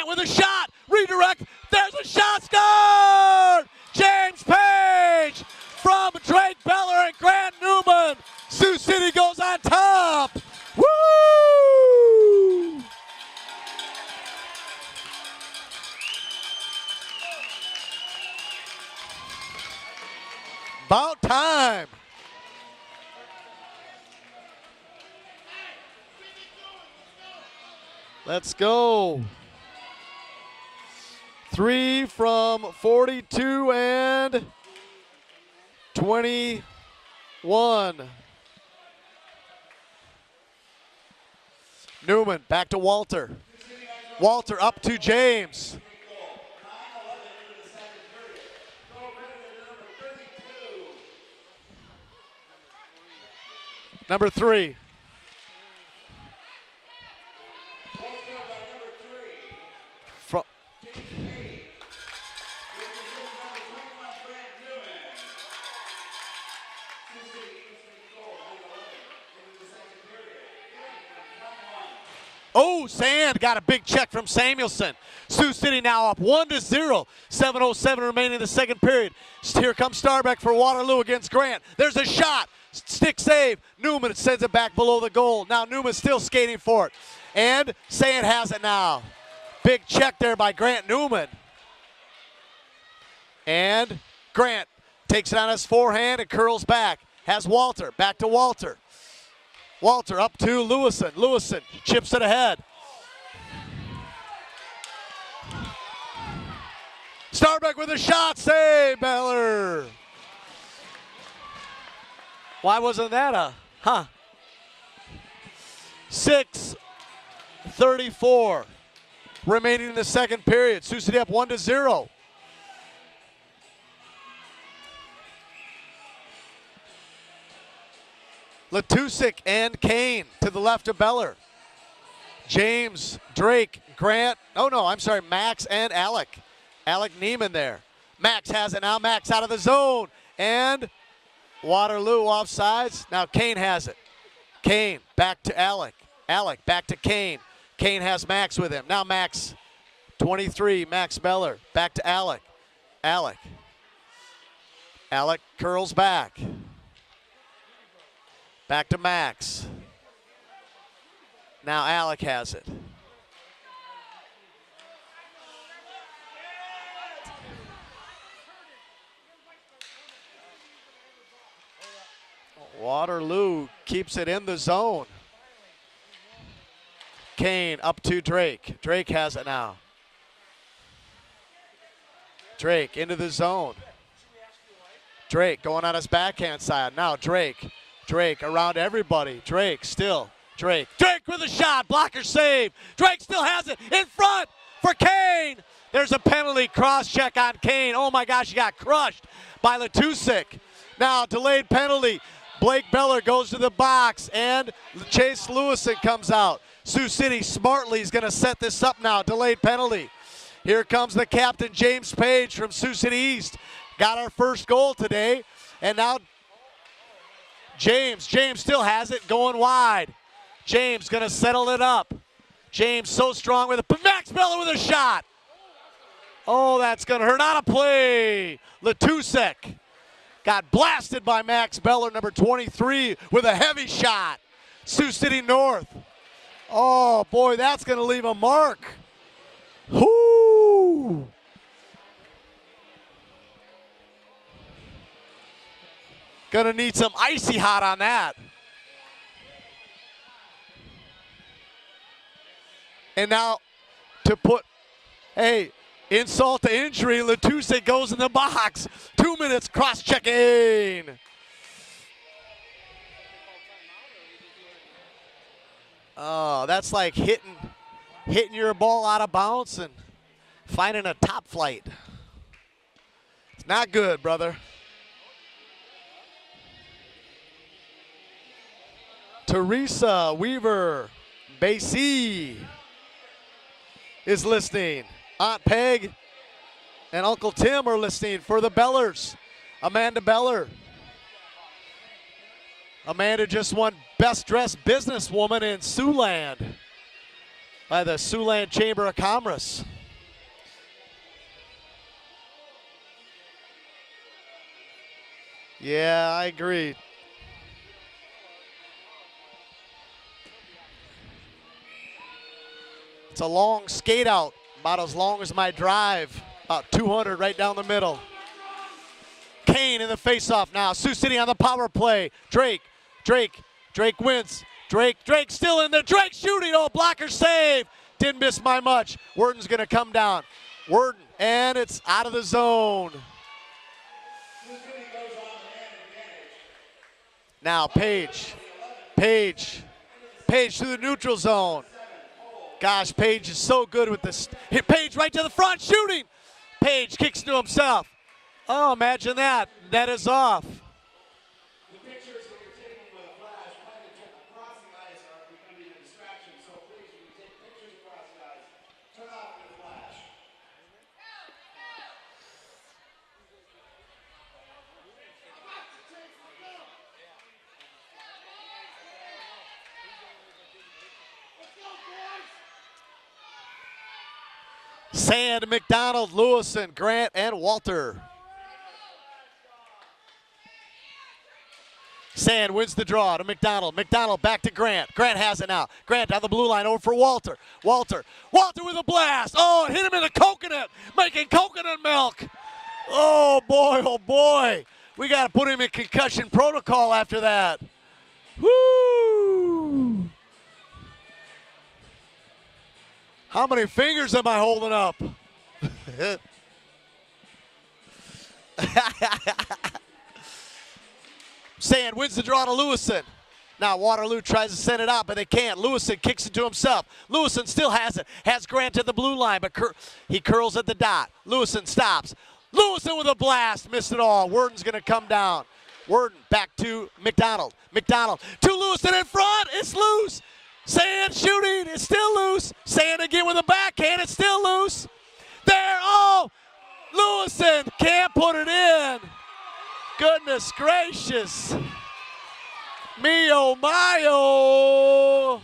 with a shot. Redirect. There's a shot. Scored! James Page from Drake Beller and Grant Newman. Sioux City goes on top. Woo! About time. Let's go. 3 from 42 and 21. Newman back to Walter. Walter up to James. Number 3. Oh, Sand got a big check from Samuelson. Sioux City now up 1-0. 7:07 remaining in the second period. Here comes Starbeck for Waterloo against Grant. There's a shot. Stick save. Newman sends it back below the goal. Now Newman's still skating for it. And Sand has it now. Big check there by Grant Newman. And Grant takes it on his forehand and curls back. Has Walter. Back to Walter. Walter up to Lewison. Lewison chips it ahead. Starbeck with a shot. Save, Beller. Why wasn't that 6:34 remaining in the second period. Sioux City up 1-0. Letusek and Kane to the left of Beller. James, Drake, Grant. Oh, no, I'm sorry, Max and Alec. Alec Neiman there. Max has it now. Max out of the zone. And Waterloo offsides. Now Kane has it. Kane back to Alec. Alec back to Kane. Kane has Max with him. Now Max, 23, Max Beller. Back to Alec. Alec. Alec curls back. Back to Max. Now Alec has it. Waterloo keeps it in the zone. Kane up to Drake. Drake has it now. Drake into the zone. Drake going on his backhand side. Now Drake. Drake around everybody. Drake still. Drake. Drake with a shot. Blocker save. Drake still has it in front for Kane. There's a penalty. Cross check on Kane. Oh my gosh, he got crushed by Letusik. Now delayed penalty. Blake Beller goes to the box and Chase Lewison comes out. Sioux City smartly is going to set this up now. Delayed penalty. Here comes the captain, James Page from Sioux City East. Got our first goal today. And now James still has it going wide. James going to settle it up. James so strong with it. Max Beller with a shot. Oh, that's going to hurt. Out of play. Letusek got blasted by Max Beller, number 23, with a heavy shot. Sioux City North. Oh, boy, that's going to leave a mark. Whoo! Going to need some icy hot on that. And now to put, hey, insult to injury, Letusik goes in the box. 2 minutes cross-checking. Oh, that's like hitting your ball out of bounds and finding a top flight. It's not good, brother. Teresa Weaver Basie is listening. Aunt Peg and Uncle Tim are listening for the Bellers. Amanda Beller. Amanda just won Best Dressed Businesswoman in Siouxland by the Siouxland Chamber of Commerce. Yeah, I agree. It's a long skate out, about as long as my drive, about 200 right down the middle. Kane in the faceoff now. Sioux City on the power play. Drake wins. Drake still in there. Drake shooting. Oh, blocker save. Didn't miss by much. Worden's going to come down. Worden, and it's out of the zone. Now Page through the neutral zone. Gosh, Page is so good with this. Hit Page right to the front, shooting. Page kicks to himself. Oh, imagine that. Net is off. The pictures that you're taking with a flash, across the ice are becoming a distraction, so please, when you take pictures across the ice, turn off the flash. Sand, McDonald, Lewison, Grant, and Walter. Sand wins the draw to McDonald. McDonald back to Grant. Grant has it now. Grant on the blue line over for Walter. Walter with a blast. Oh, it hit him in the coconut, making coconut milk. Oh, boy. We got to put him in concussion protocol after that. Woo! How many fingers am I holding up? Sand wins the draw to Lewison. Now Waterloo tries to send it out, but they can't. Lewison kicks it to himself. Lewison still has it. Has Grant at the blue line, but he curls at the dot. Lewison stops. Lewison with a blast. Missed it all. Worden's going to come down. Worden back to McDonald. McDonald to Lewison in front. It's loose. Sand shooting. It's still loose. Sand again with a backhand. It's still loose. There. Oh. Lewison can't put it in. Goodness gracious. Me oh my oh.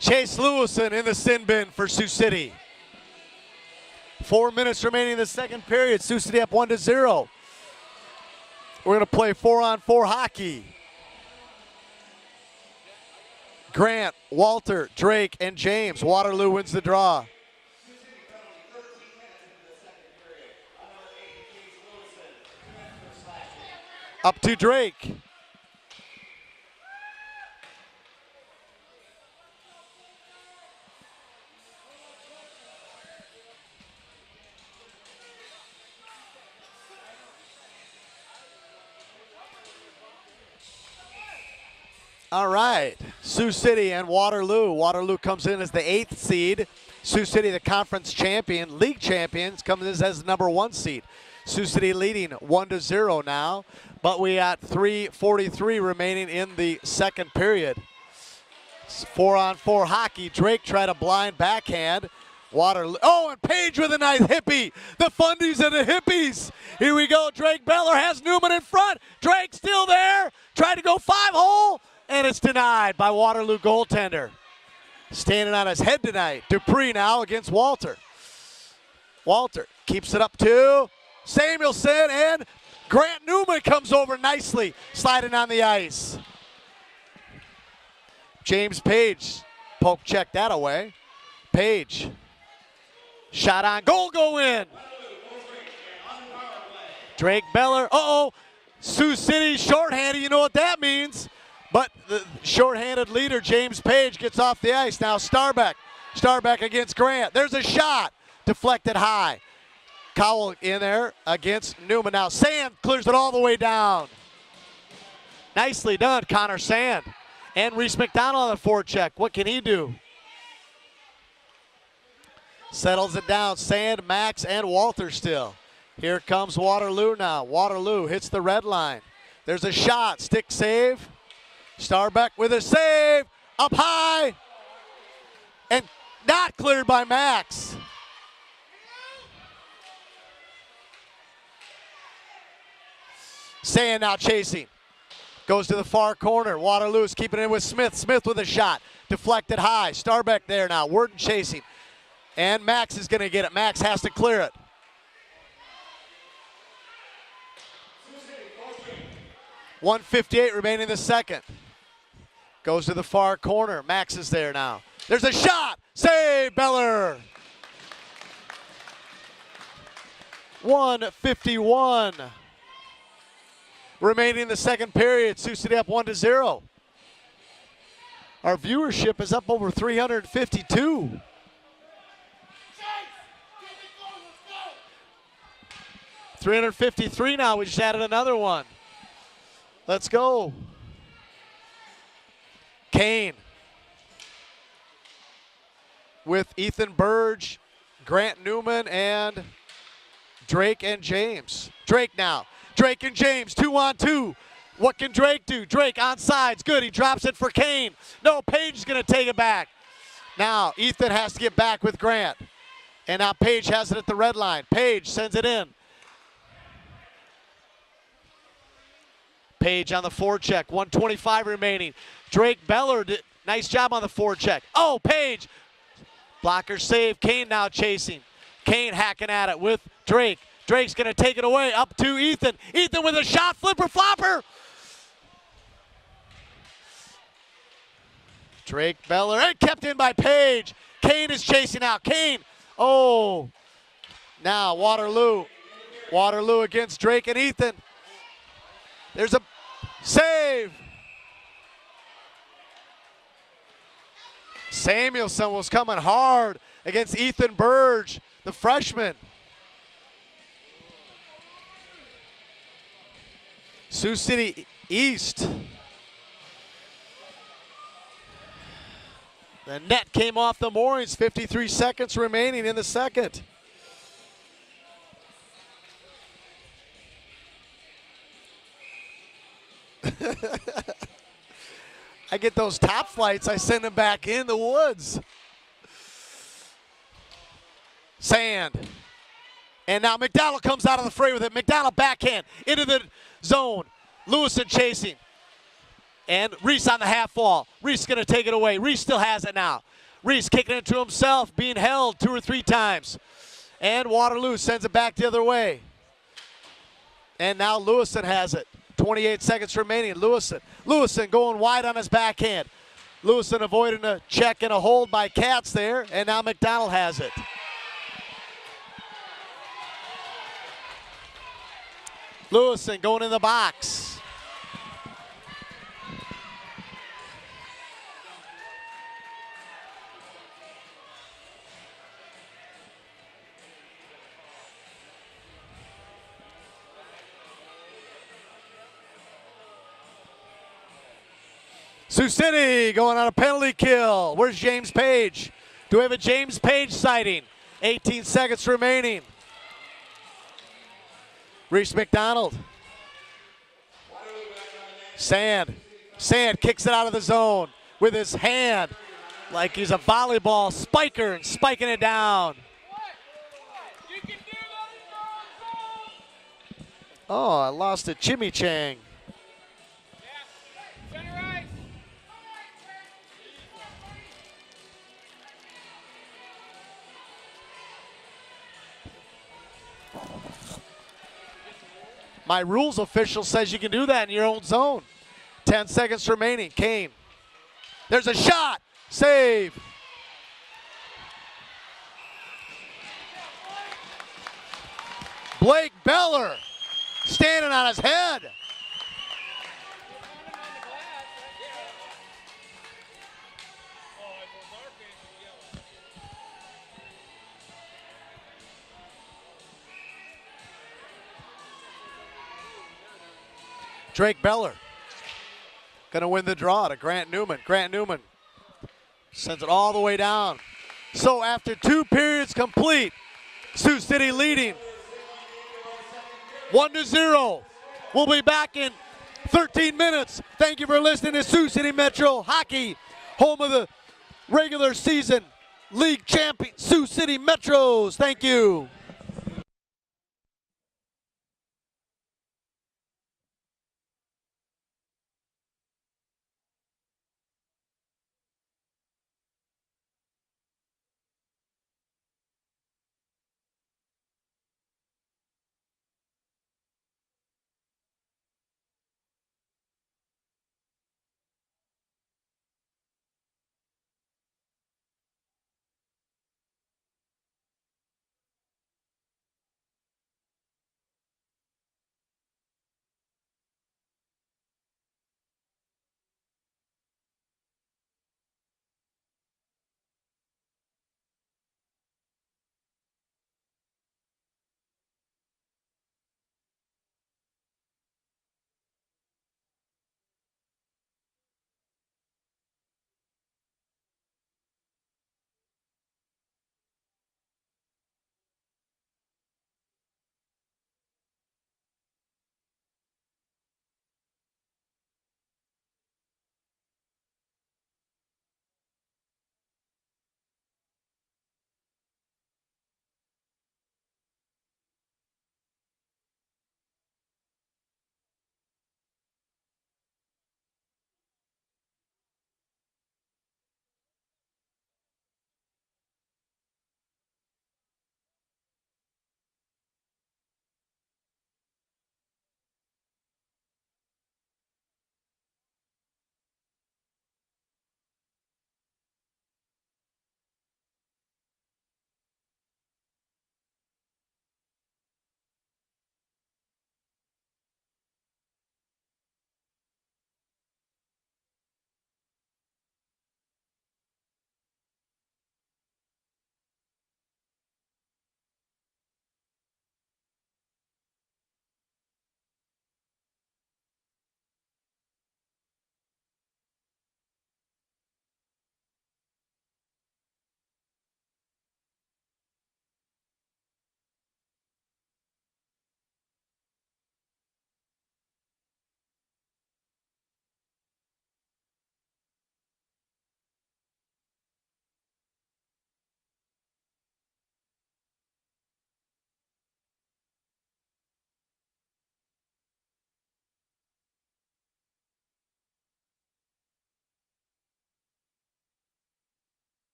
Chase Lewison in the sin bin for Sioux City. 4 minutes remaining in the second period. Sioux City up 1-0. We're going to play 4-on-4 hockey. Grant, Walter, Drake, and James. Waterloo wins the draw. Up to Drake. All right, Sioux City and Waterloo. Waterloo comes in as the 8th seed. Sioux City, the conference champion, league champions, comes in as the number 1 seed. Sioux City leading 1-0 now, but we got 3:43 remaining in the second period. It's 4-on-4 hockey. Drake tried a blind backhand. Waterloo. Oh, and Page with a nice hippie. The fundies and the hippies. Here we go. Drake Beller has Newman in front. Drake still there. Tried to go 5-hole. And it's denied by Waterloo goaltender. Standing on his head tonight. Dupree now against Walter. Walter keeps it up to Samuelson, and Grant Newman comes over nicely, sliding on the ice. James Page poke check that away. Page. Shot on goal, go in. Drake Beller. Uh-oh. Sioux City shorthanded. You know what that means. But the shorthanded leader, James Page, gets off the ice. Now Starbeck. Starbeck against Grant. There's a shot. Deflected high. Cowell in there against Newman. Now Sand clears it all the way down. Nicely done, Connor Sand. And Reese McDonald on the forecheck. What can he do? Settles it down. Sand, Max, and Walter still. Here comes Waterloo now. Waterloo hits the red line. There's a shot. Stick save. Starbeck with a save, up high, and not cleared by Max. Sand now chasing. Goes to the far corner. Waterloo's keeping it with Smith. Smith with a shot. Deflected high. Starbeck there now. Worden chasing. And Max is going to get it. Max has to clear it. .158 remaining in the second. Goes to the far corner. Max is there now. There's a shot. Save, Beller. 1:51 remaining in the second period. Sioux City up 1-0. Our viewership is up over 352. $353 now. We just added another one. Let's go. Kane with Ethan Burge, Grant Newman, and Drake and James. Drake now. Drake and James, 2-on-2. What can Drake do? Drake on sides. Good. He drops it for Kane. No, Page is going to take it back. Now, Ethan has to get back with Grant. And now Page has it at the red line. Page sends it in. Page on the forecheck, 1:25 remaining. Drake Beller, nice job on the forecheck. Oh, Page, blocker save. Kane now chasing. Kane hacking at it with Drake. Drake's gonna take it away, up to Ethan. Ethan with a shot, flipper flopper. Drake Beller, and kept in by Page. Kane is chasing out, Kane, oh. Now Waterloo. Waterloo against Drake and Ethan. There's a save. Samuelson was coming hard against Ethan Burge, the freshman. Sioux City East. The net came off the moorings, 53 seconds remaining in the second. I get those top flights, I send them back in the woods. Sand. And now McDonald comes out of the fray with it. McDonald backhand into the zone. Lewison chasing. And Reese on the half wall. Reese going to take it away. Reese still has it now. Reese kicking it to himself, being held 2 or 3 times. And Waterloo sends it back the other way. And now Lewison has it. 28 seconds remaining. Lewison going wide on his backhand. Lewison avoiding a check and a hold by Katz there. And now McDonald has it. Lewison going in the box. Sioux City going on a penalty kill. Where's James Page? Do we have a James Page sighting? 18 seconds remaining. Reese McDonald. Sand kicks it out of the zone with his hand like he's a volleyball spiker and spiking it down. Oh, I lost a chimichang. My rules official says you can do that in your own zone. 10 seconds remaining. Kane. There's a shot. Save. Blake Beller standing on his head. Drake Beller going to win the draw to Grant Newman. Grant Newman sends it all the way down. So after 2 periods complete, Sioux City leading 1-0. We'll be back in 13 minutes. Thank you for listening to Sioux City Metro Hockey, home of the regular season league champion Sioux City Metros. Thank you.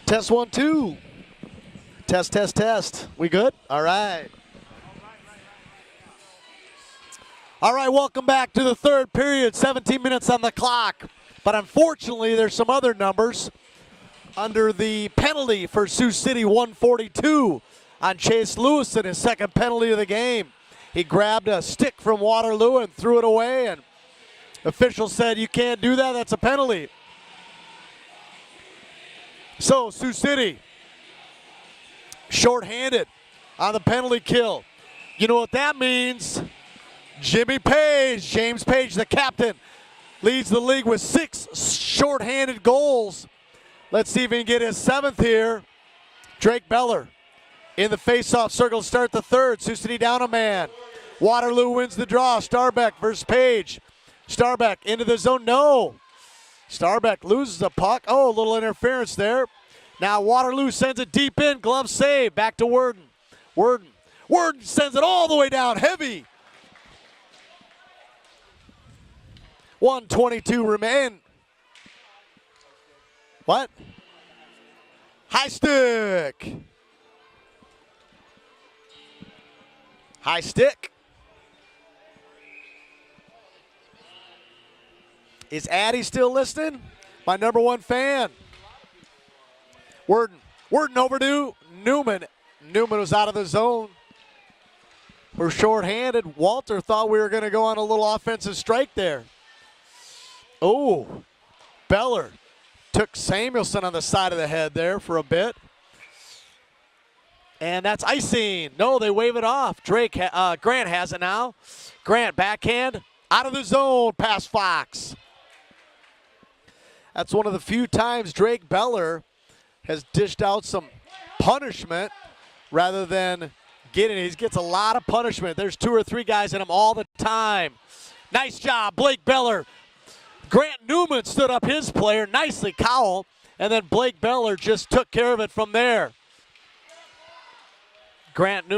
Test 1, 2. Test, test, test. We good? All right. All right, welcome back to the third period. 17 minutes on the clock. But unfortunately, there's some other numbers under the penalty for Sioux City. 142 on Chase Lewison, his second penalty of the game. He grabbed a stick from Waterloo and threw it away, and officials said, you can't do that, that's a penalty. So Sioux City, shorthanded on the penalty kill. You know what that means? Jimmy Page, James Page, the captain, leads the league with 6 shorthanded goals. Let's see if he can get his 7th here. Drake Beller in the face-off circle to start the third. Sioux City down a man. Waterloo wins the draw. Starbeck versus Page. Starbeck into the zone. No. Starbeck loses the puck. Oh, a little interference there. Now Waterloo sends it deep in. Glove save. Back to Worden. Worden sends it all the way down. Heavy. 1:22 remain. What? High stick. High stick. Is Addy still listening? My number 1 fan. Worden over to Newman. Newman was out of the zone. We're shorthanded. Walter thought we were going to go on a little offensive strike there. Oh, Beller took Samuelson on the side of the head there for a bit. And that's icing. No, they wave it off. Grant has it now. Grant backhand out of the zone past Fox. That's one of the few times Drake Beller has dished out some punishment rather than getting it. He gets a lot of punishment. There's 2 or 3 guys in him all the time. Nice job, Blake Beller. Grant Newman stood up his player, nicely Cowell, and then Blake Beller just took care of it from there. Grant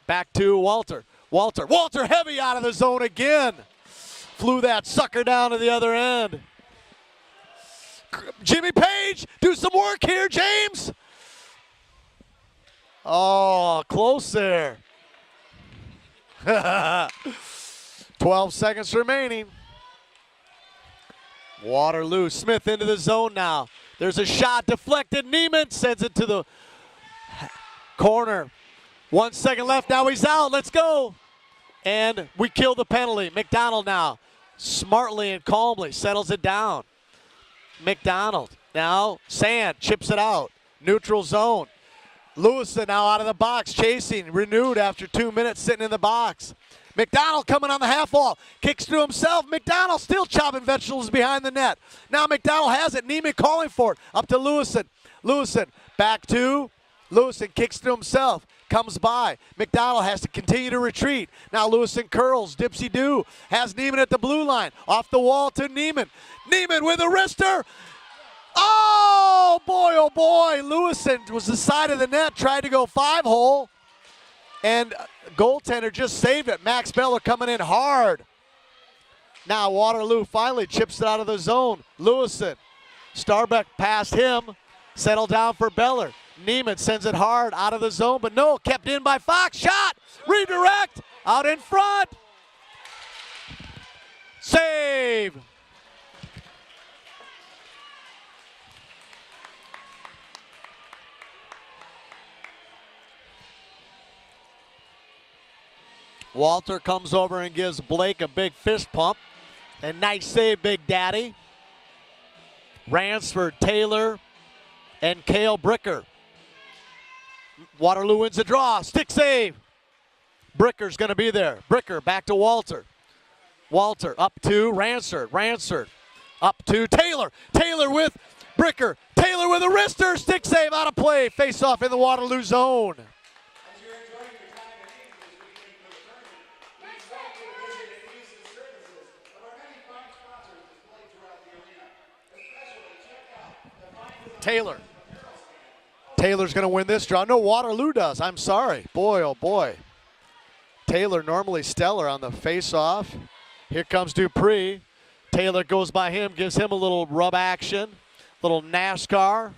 back to Walter. Walter heavy out of the zone again. Flew that sucker down to the other end. Jimmy Page, do some work here, James. Oh, close there. 12 seconds remaining. Waterloo, Smith into the zone now. There's a shot deflected. Neiman sends it to the corner. 1 second left. Now he's out. Let's go. And we kill the penalty. McDonald now smartly and calmly settles it down. McDonald now. Sand chips it out. Neutral zone. Lewison now out of the box. Chasing. Renewed after 2 minutes sitting in the box. McDonald coming on the half wall. Kicks to himself. McDonald still chopping vegetables behind the net. Now McDonald has it. Neiman calling for it. Up to Lewison. Lewison back to Lewison. Kicks to himself. Comes by. McDonald has to continue to retreat. Now Lewison curls. Dipsy-do. Has Neiman at the blue line. Off the wall to Neiman. Neiman with a wrister. Oh boy. Lewison was the side of the net. Tried to go 5-hole. And goaltender just saved it. Max Beller coming in hard. Now Waterloo finally chips it out of the zone. Lewison. Starbeck past him. Settle down for Beller. Neiman sends it hard out of the zone, but no, kept in by Fox. Shot! Redirect! Out in front! Save! Walter comes over and gives Blake a big fist pump. And nice save, Big Daddy. Ransford, Taylor, and Cale Bricker. Waterloo wins the draw. Stick save. Bricker's going to be there. Bricker back to Walter. Walter up to Ransford. Ransford up to Taylor. Taylor with Bricker. Taylor with a wrister. Stick save out of play. Face off in the Waterloo zone. Taylor. Taylor's going to win this draw. No, Waterloo does. I'm sorry. Boy, oh boy. Taylor normally stellar on the face-off. Here comes Dupree. Taylor goes by him, gives him a little rub action, little NASCAR.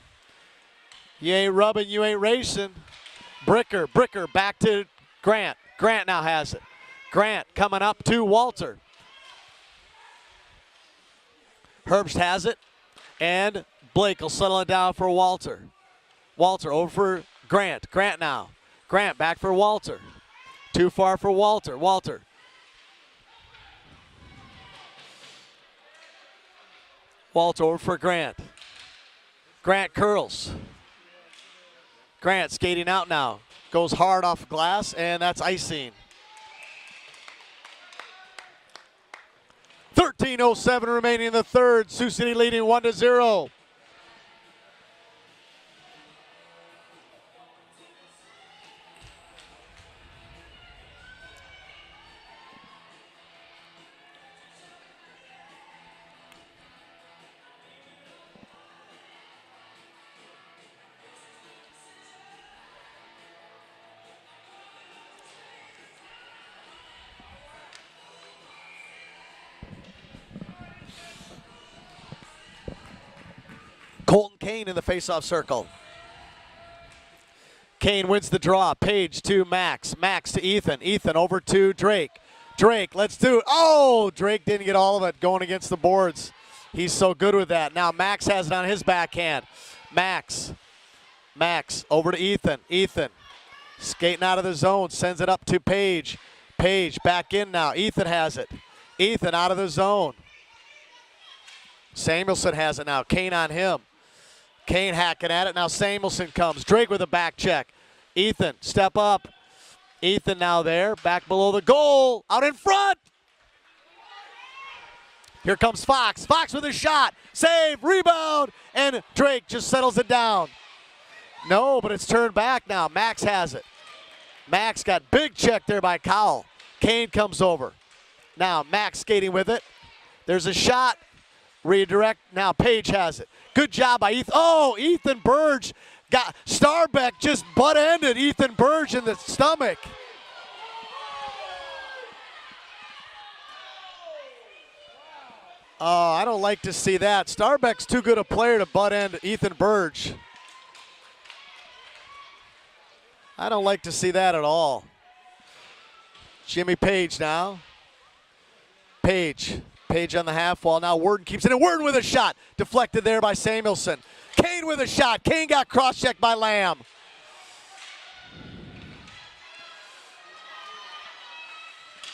You ain't rubbing, you ain't racing. Bricker back to Grant. Grant now has it. Grant coming up to Walter. Herbst has it, and Blake will settle it down for Walter. Walter over for Grant. Grant now. Grant back for Walter. Too far for Walter. Walter. Walter over for Grant. Grant curls. Grant skating out now. Goes hard off glass, and that's icing. 13:07 remaining in the third. Sioux City leading 1-0. Colton Kane in the faceoff circle. Kane wins the draw. Page to Max. Max to Ethan. Ethan over to Drake. Drake, let's do it. Oh, Drake didn't get all of it going against the boards. He's so good with that. Now Max has it on his backhand. Max over to Ethan. Ethan skating out of the zone. Sends it up to Page. Page back in now. Ethan has it. Ethan out of the zone. Samuelson has it now. Kane on him. Kane hacking at it. Now Samuelson comes. Drake with a back check. Ethan, step up. Ethan now there. Back below the goal. Out in front. Here comes Fox. Fox with a shot. Save. Rebound. And Drake just settles it down. No, but it's turned back now. Max has it. Max got big check there by Cowell. Kane comes over. Now Max skating with it. There's a shot. Redirect. Now Page has it. Good job by Ethan. Oh, Ethan Burge got Starbeck just butt-ended Ethan Burge in the stomach. Oh, I don't like to see that. Starbeck's too good a player to butt-end Ethan Burge. I don't like to see that at all. Jimmy Page now. Page on the half wall. Now Worden keeps it in. Worden with a shot. Deflected there by Samuelson. Kane with a shot. Kane got cross-checked by Lamb.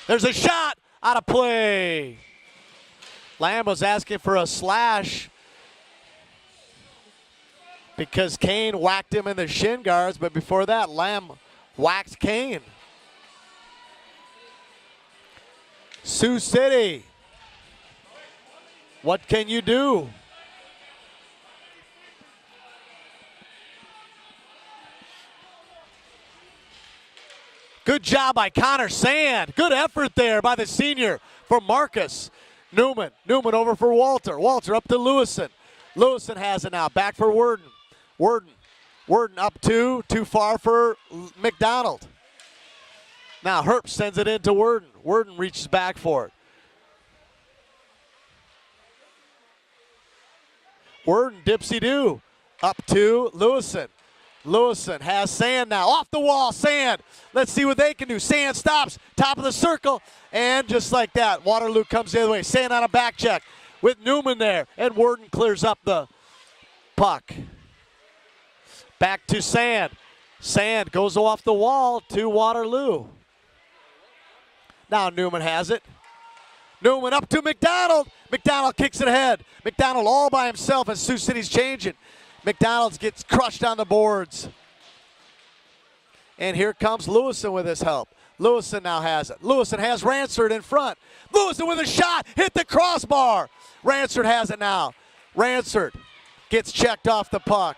There's a shot out of play. Lamb was asking for a slash because Kane whacked him in the shin guards, but before that, Lamb whacked Kane. Sioux City. What can you do? Good job by Connor Sand. Good effort there by the senior for Marcus. Newman over for Walter. Walter up to Lewison. Lewison has it now. Back for Worden. Worden up too far for McDonald. Now Herbst sends it into Worden. Worden reaches back for it. Worden, dipsy-do, up to Lewison. Lewison has Sand now, off the wall, Sand. Let's see what they can do. Sand stops, top of the circle, and just like that, Waterloo comes the other way. Sand on a back check with Newman there, and Worden clears up the puck. Back to Sand. Sand goes off the wall to Waterloo. Now Newman has it. Newman up to McDonald. McDonald kicks it ahead. McDonald all by himself as Sioux City's changing. McDonald gets crushed on the boards. And here comes Lewison with his help. Lewison now has it. Lewison has Ransford in front. Lewison with a shot. Hit the crossbar. Ransford has it now. Ransford gets checked off the puck.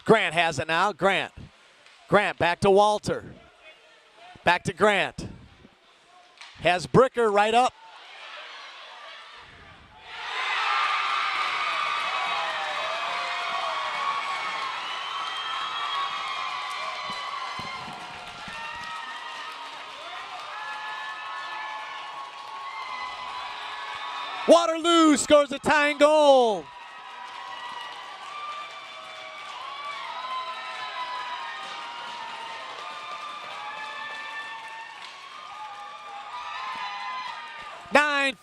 Grant has it now. Grant back to Walter. Back to Grant. Has Bricker right up. Waterloo scores a tying goal.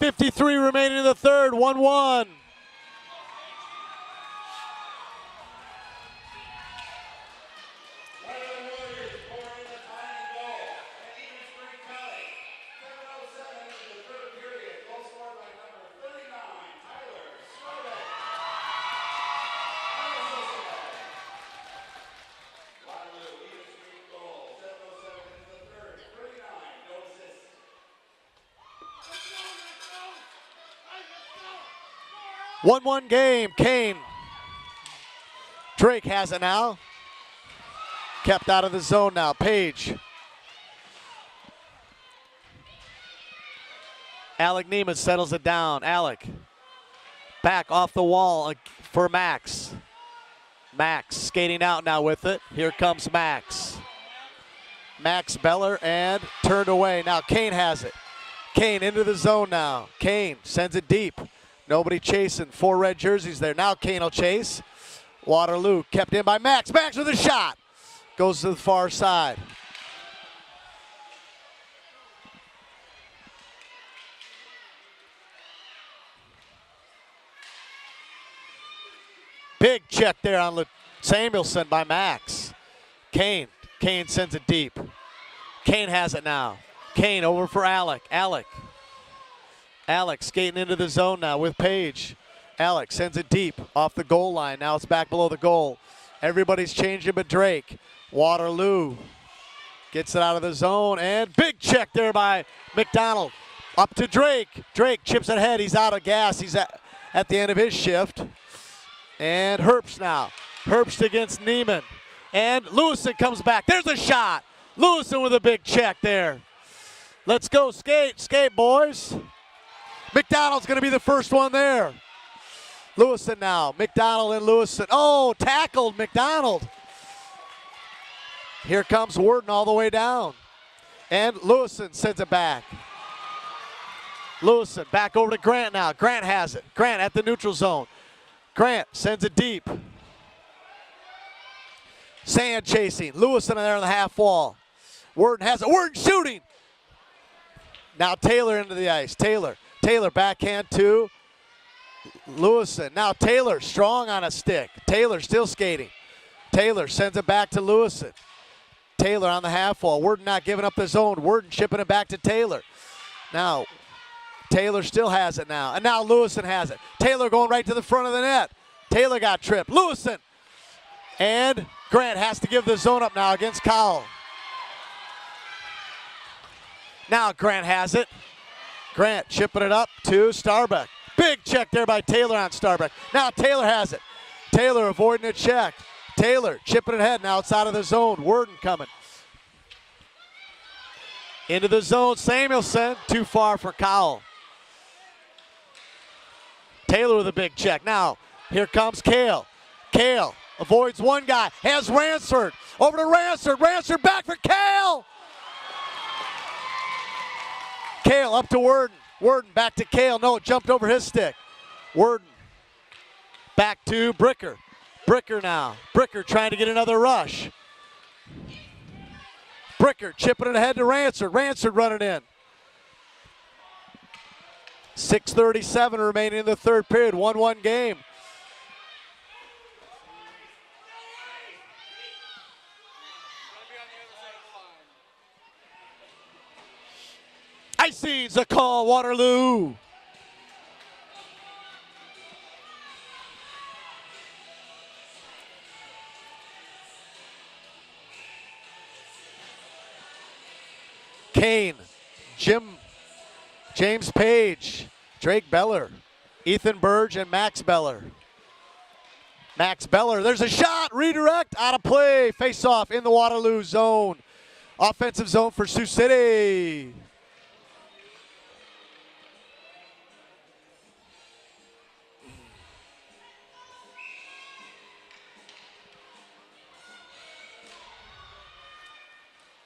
.53 remaining in the third, 1-1. One game, Kane. Drake has it now. Kept out of the zone now, Page. Alec Neiman settles it down. Alec back off the wall for Max. Max skating out now with it. Here comes Max. Max Beller and turned away. Now Kane has it. Kane into the zone now. Kane sends it deep. Nobody chasing. 4 red jerseys there. Now Kane will chase. Waterloo kept in by Max. Max with a shot. Goes to the far side. Big check there on Samuelson by Max. Kane. Kane sends it deep. Kane has it now. Kane over for Alec. Alec skating into the zone now with Page. Alec sends it deep off the goal line. Now it's back below the goal. Everybody's changing but Drake. Waterloo gets it out of the zone, and big check there by McDonald. Up to Drake. Drake chips ahead. He's out of gas. He's at the end of his shift. And Herbst now. Herbst against Neiman. And Lewison comes back. There's a shot. Lewison with a big check there. Let's go skate, boys. McDonald's going to be the first one there. Lewison now. McDonald and Lewison. Oh, tackled McDonald. Here comes Worden all the way down. And Lewison sends it back. Lewison back over to Grant now. Grant has it. Grant at the neutral zone. Grant sends it deep. Sand chasing. Lewison there on the half wall. Worden has it. Worden shooting. Now Taylor into the ice. Taylor backhand to Lewison. Now Taylor strong on a stick. Taylor still skating. Taylor sends it back to Lewison. Taylor on the half wall. Worden not giving up the zone. Worden shipping it back to Taylor. Now Taylor still has it now. And now Lewison has it. Taylor going right to the front of the net. Taylor got tripped. Lewison. And Grant has to give the zone up now against Cowell. Now Grant has it. Grant chipping it up to Starbuck. Big check there by Taylor on Starbuck. Now Taylor has it. Taylor avoiding a check. Taylor chipping it ahead now outside of the zone. Worden coming. Into the zone, Samuelson. Too far for Cowell. Taylor with a big check. Now here comes Cale. Cale avoids one guy. Has Ransford. Over to Ransford. Ransford back for Cale. Cale up to Worden. Worden back to Cale. No, it jumped over his stick. Worden back to Bricker. Bricker now. Bricker trying to get another rush. Bricker chipping it ahead to Ransford. Ransford running in. 6:37 remaining in the third period. 1-1 game. Icing's a call, Waterloo. Kane, James Page, Drake Beller, Ethan Burge, and Max Beller. Max Beller, there's a shot, redirect, out of play, face off in the Waterloo zone. Offensive zone for Sioux City.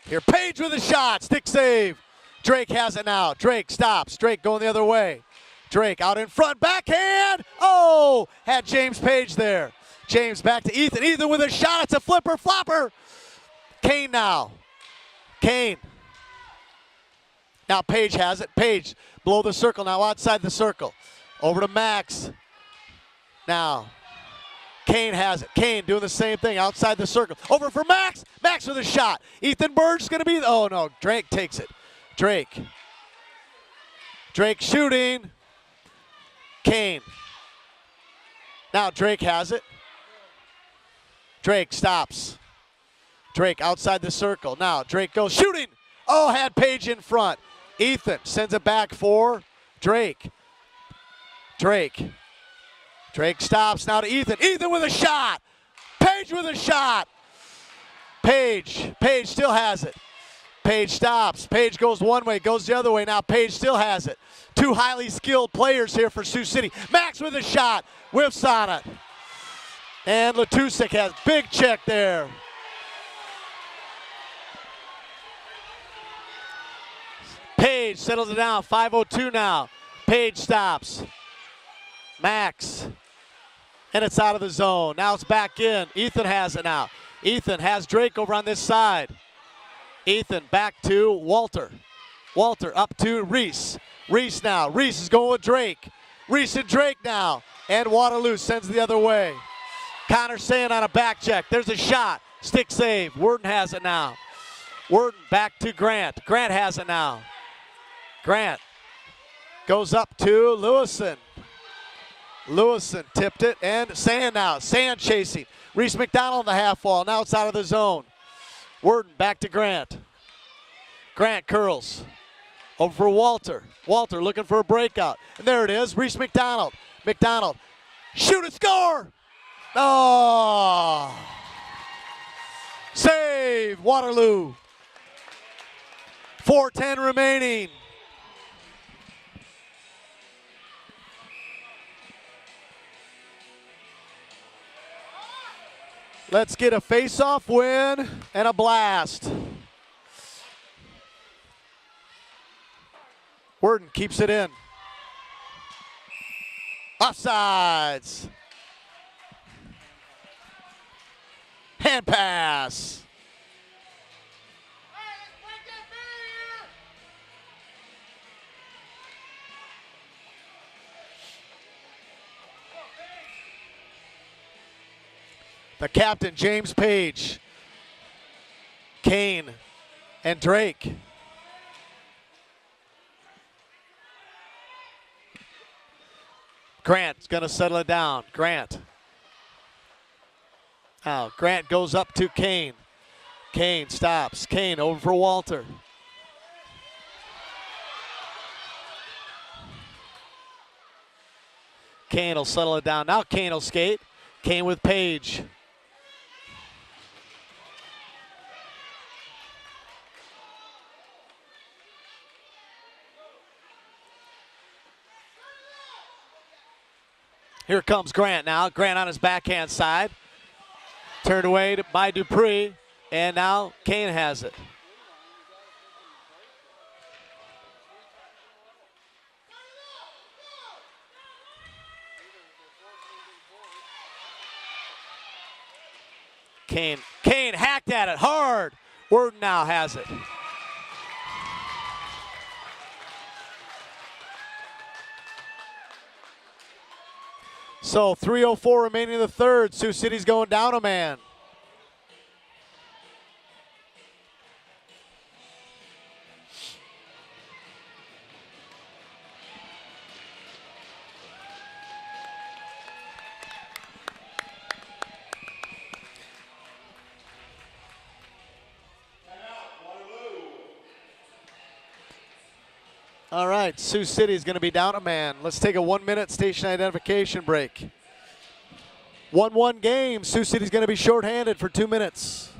Here, Page with a shot, stick save. Drake has it now. Drake stops. Drake going the other way. Drake out in front, backhand. Oh, had James Page there. James back to Ethan. Ethan with a shot. It's a flipper flopper. Kane now. Kane. Now Page has it. Page below the circle, now outside the circle. Over to Max. Now Kane has it. Kane doing the same thing outside the circle. Over for Max. Max with a shot. Ethan Burge going to be, oh no, Drake takes it. Drake. Drake shooting. Kane. Now Drake has it. Drake stops. Drake outside the circle. Now Drake goes shooting. Oh, had Page in front. Ethan sends it back for Drake. Drake. Drake stops now to Ethan. Ethan with a shot. Page with a shot. Page. Page still has it. Page stops. Page goes one way, goes the other way. Now Page still has it. Two highly skilled players here for Sioux City. Max with a shot. Whiffs on it. And Latusik has big check there. Page settles it down. 5:02 now. Page stops. Max. And it's out of the zone. Now it's back in. Ethan has it now. Ethan has Drake over on this side. Ethan back to Walter. Walter up to Reese. Reese now. Reese is going with Drake. Reese and Drake now. And Waterloo sends the other way. Connor Sand on a back check. There's a shot. Stick save. Worden has it now. Worden back to Grant. Grant has it now. Grant goes up to Lewison. Lewison tipped it, and Sand now. Sand chasing. Reese McDonald in the half wall. Now it's out of the zone. Worden back to Grant. Grant curls. Over for Walter. Walter looking for a breakout. And there it is. Reese McDonald. McDonald. Shoot and score! Oh! Save! Waterloo. 4:10 remaining. Let's get a face-off win and a blast. Worden keeps it in. Offsides. Hand pass. The captain, James Page, Kane, and Drake. Grant's going to settle it down. Grant. Now, Grant goes up to Kane. Kane stops. Kane over for Walter. Kane will settle it down. Now Kane will skate. Kane with Page. Here comes Grant now. Grant on his backhand side. Turned away by Dupree. And now Kane has it. Kane hacked at it hard. Worden now has it. So 3:04 remaining in the third. Sioux City's going down a man. All right, Sioux City is going to be down a man. Let's take a 1-minute station identification break. 1-1 game. Sioux City is going to be shorthanded for 2 minutes.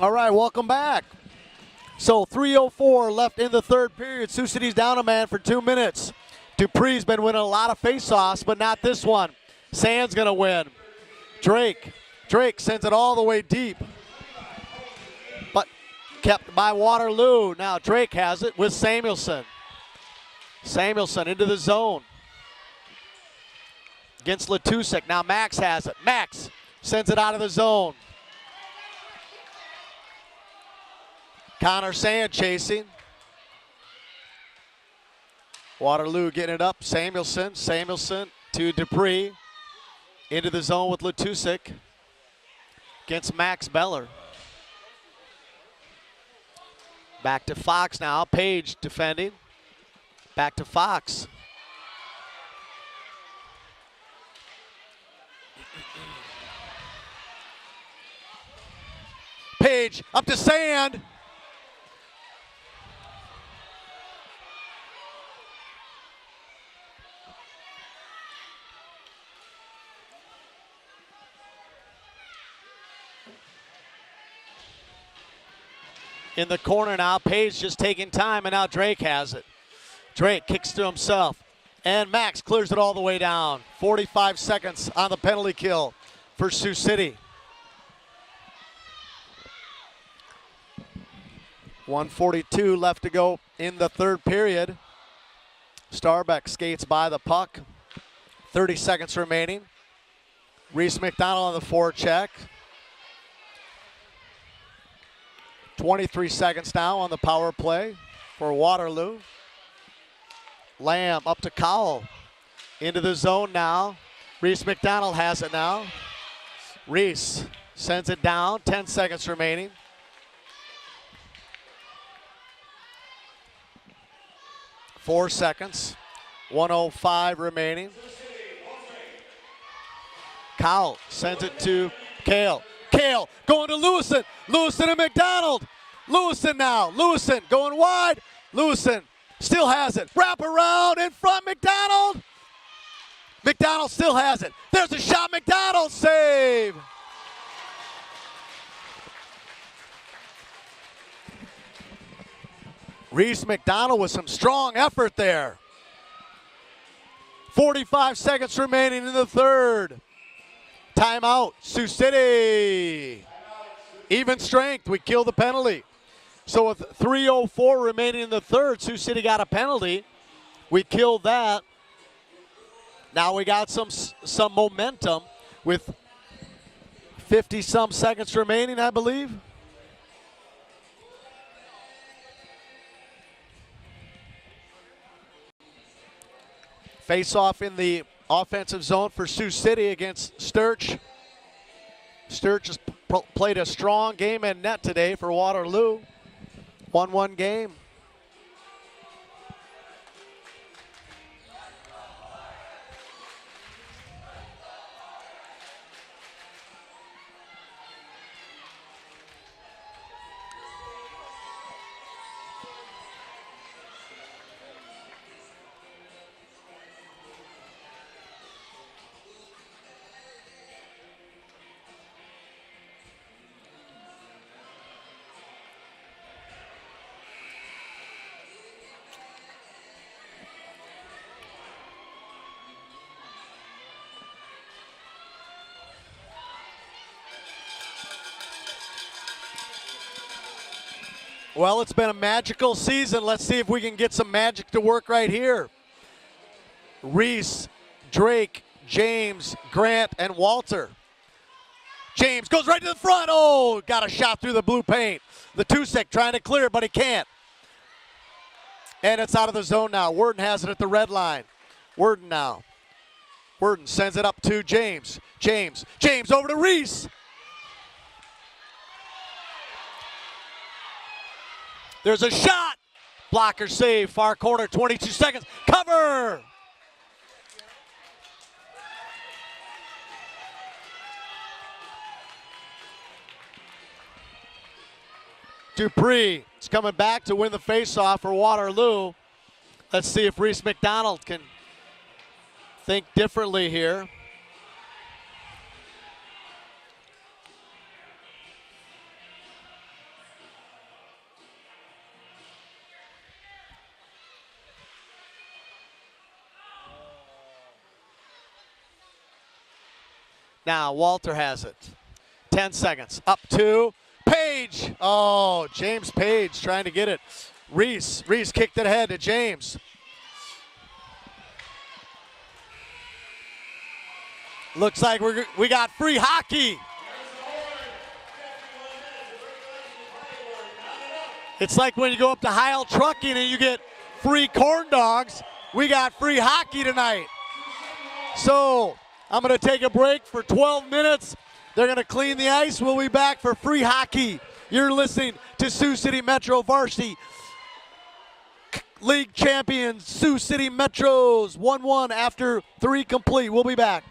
All right, welcome back. So 3:04 left in the third period. Sioux City's down a man for 2 minutes. Dupree's been winning a lot of faceoffs, but not this one. Sand's gonna win. Drake sends it all the way deep, but kept by Waterloo. Now Drake has it with Samuelson. Samuelson into the zone against Letusek. Now Max has it. Max sends it out of the zone. Connor Sand chasing. Waterloo getting it up. Samuelson to Dupree. Into the zone with Letusek against Max Beller. Back to Fox now. Page defending. Back to Fox. Page up to Sand. In the corner now, Page just taking time, and now Drake has it. Drake kicks to himself, and Max clears it all the way down. 45 seconds on the penalty kill for Sioux City. 1:42 left to go in the third period. Starbeck skates by the puck. 30 seconds remaining. Reese McDonald on the forecheck. 23 seconds now on the power play for Waterloo. Lamb up to Cowell. Into the zone now. Reese McDonald has it now. Reese sends it down. 10 seconds remaining. Four seconds. 1:05 remaining. Cowell sends it to Kale. Kale going to Lewison. Lewison and McDonald. Lewison now. Lewison going wide. Lewison still has it. Wrap around in front. McDonald. McDonald still has it. There's a shot. McDonald save. Reese McDonald with some strong effort there. 45 seconds remaining in the third. Timeout, Sioux City. Even strength, we kill the penalty. So with 3:04 remaining in the third, Sioux City got a penalty. We killed that. Now we got some momentum with 50-some seconds remaining, I believe. Face off in the offensive zone for Sioux City against Sturch. Sturch has played a strong game in net today for Waterloo. 1-1 game. Well, it's been a magical season. Let's see if we can get some magic to work right here. Reese, Drake, James, Grant, and Walter. James goes right to the front. Oh, got a shot through the blue paint. Letusek trying to clear it, but he can't. And it's out of the zone now. Worden has it at the red line. Worden now. Worden sends it up to James. James over to Reese. There's a shot. Blocker save, far corner, 22 seconds. Cover. Dupree is coming back to win the faceoff for Waterloo. Let's see if Reese McDonald can think differently here. Now Walter has it. 10 seconds. Up to Page. Oh, James Page trying to get it. Reese kicked it ahead to James. Looks like we got free hockey. It's like when you go up to Heil Trucking and you get free corn dogs. We got free hockey tonight. So I'm going to take a break for 12 minutes. They're going to clean the ice. We'll be back for free hockey. You're listening to Sioux City Metro Varsity League champions, Sioux City Metros, 1-1 after 3 complete. We'll be back.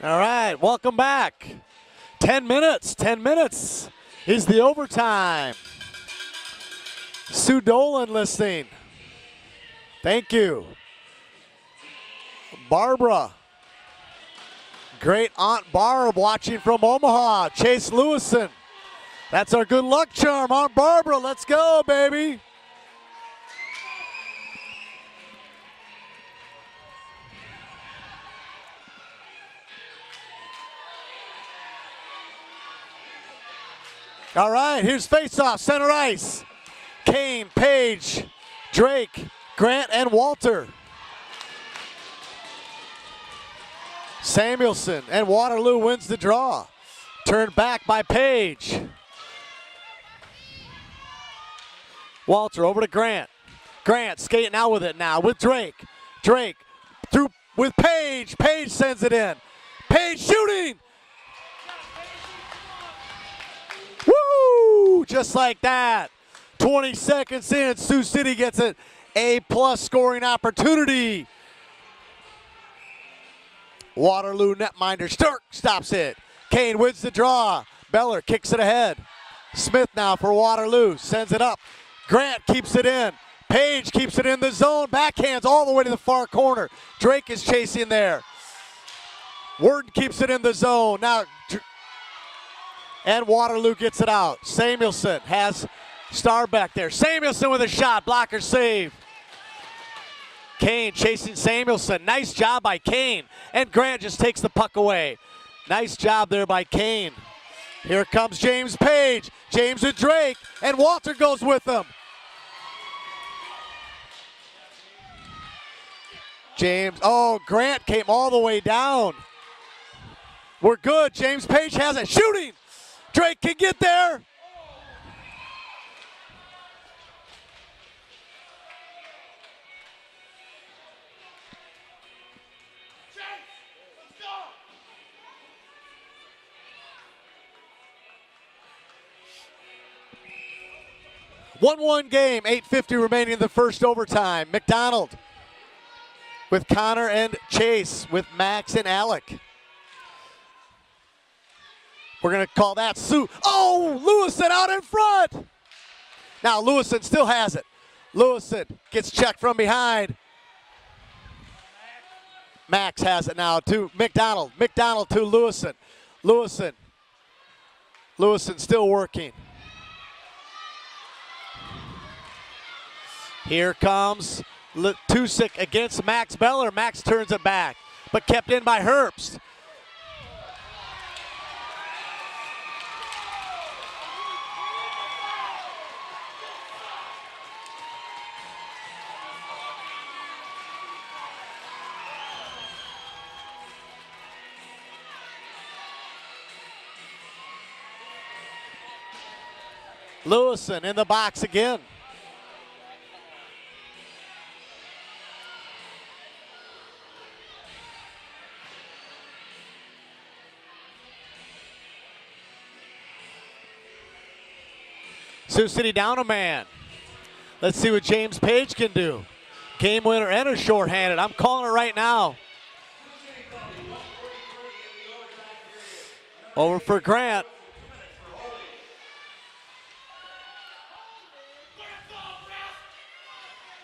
All right, welcome back. 10 minutes, 10 minutes is the overtime. Sue Dolan listening. Thank you. Barbara. Great Aunt Barb watching from Omaha. Chase Lewison. That's our good luck charm, Aunt Barbara. Let's go, baby. All right, here's face-off, center ice. Kane, Page, Drake, Grant, and Walter. Samuelson and Waterloo wins the draw. Turned back by Page. Walter over to Grant. Grant skating out with it now with Drake. Drake through with Page. Page sends it in. Page shooting. Woo! Just like that. 20 seconds in, Sioux City gets an A+ scoring opportunity. Waterloo netminder Sturk stops it. Kane wins the draw. Beller kicks it ahead. Smith now for Waterloo. Sends it up. Grant keeps it in. Page keeps it in the zone. Backhands all the way to the far corner. Drake is chasing there. Worden keeps it in the zone. Now, and Waterloo gets it out. Samuelson has Starbeck there. Samuelson with a shot. Blocker save. Kane chasing Samuelson. Nice job by Kane. And Grant just takes the puck away. Nice job there by Kane. Here comes James Page. James with Drake. And Walter goes with him. James. Oh, Grant came all the way down. We're good. James Page has it. Shooting. Drake can get there. One game, 8:50 remaining in the first overtime. McDonald with Connor and Chase with Max and Alec. We're going to call that Sioux. Oh, Lewison out in front. Now Lewison still has it. Lewison gets checked from behind. Max has it now to McDonald. McDonald to Lewison. Lewison still working. Here comes Tusick against Max Beller. Max turns it back, but kept in by Herbst. Lewison in the box again. Sioux City down a man. Let's see what James Page can do. Game winner and a shorthanded. I'm calling it right now. Over for Grant.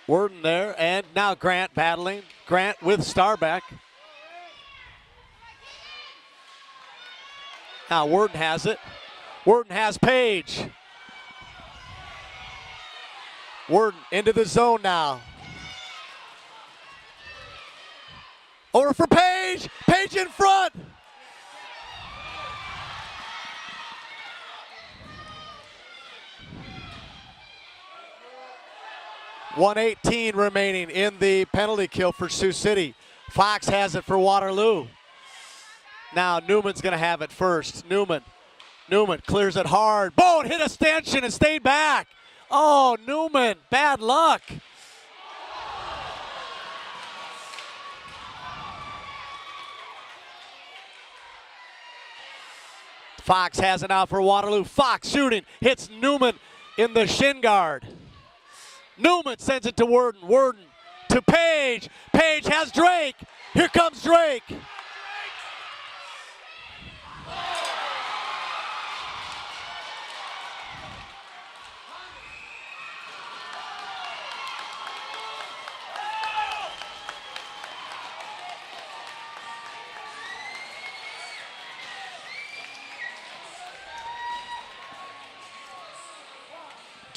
Worden there, and now Grant battling. Grant with Starbeck. Now Worden has it. Worden has Page. Worden into the zone now. Over for Page. Page in front. .118 remaining in the penalty kill for Sioux City. Fox has it for Waterloo. Now Newman's going to have it first. Newman clears it hard. Boom, hit a stanchion and stayed back. Oh, Newman, bad luck. Fox has it out for Waterloo. Fox shooting, hits Newman in the shin guard. Newman sends it to Worden. Worden to Page. Page has Drake. Here comes Drake.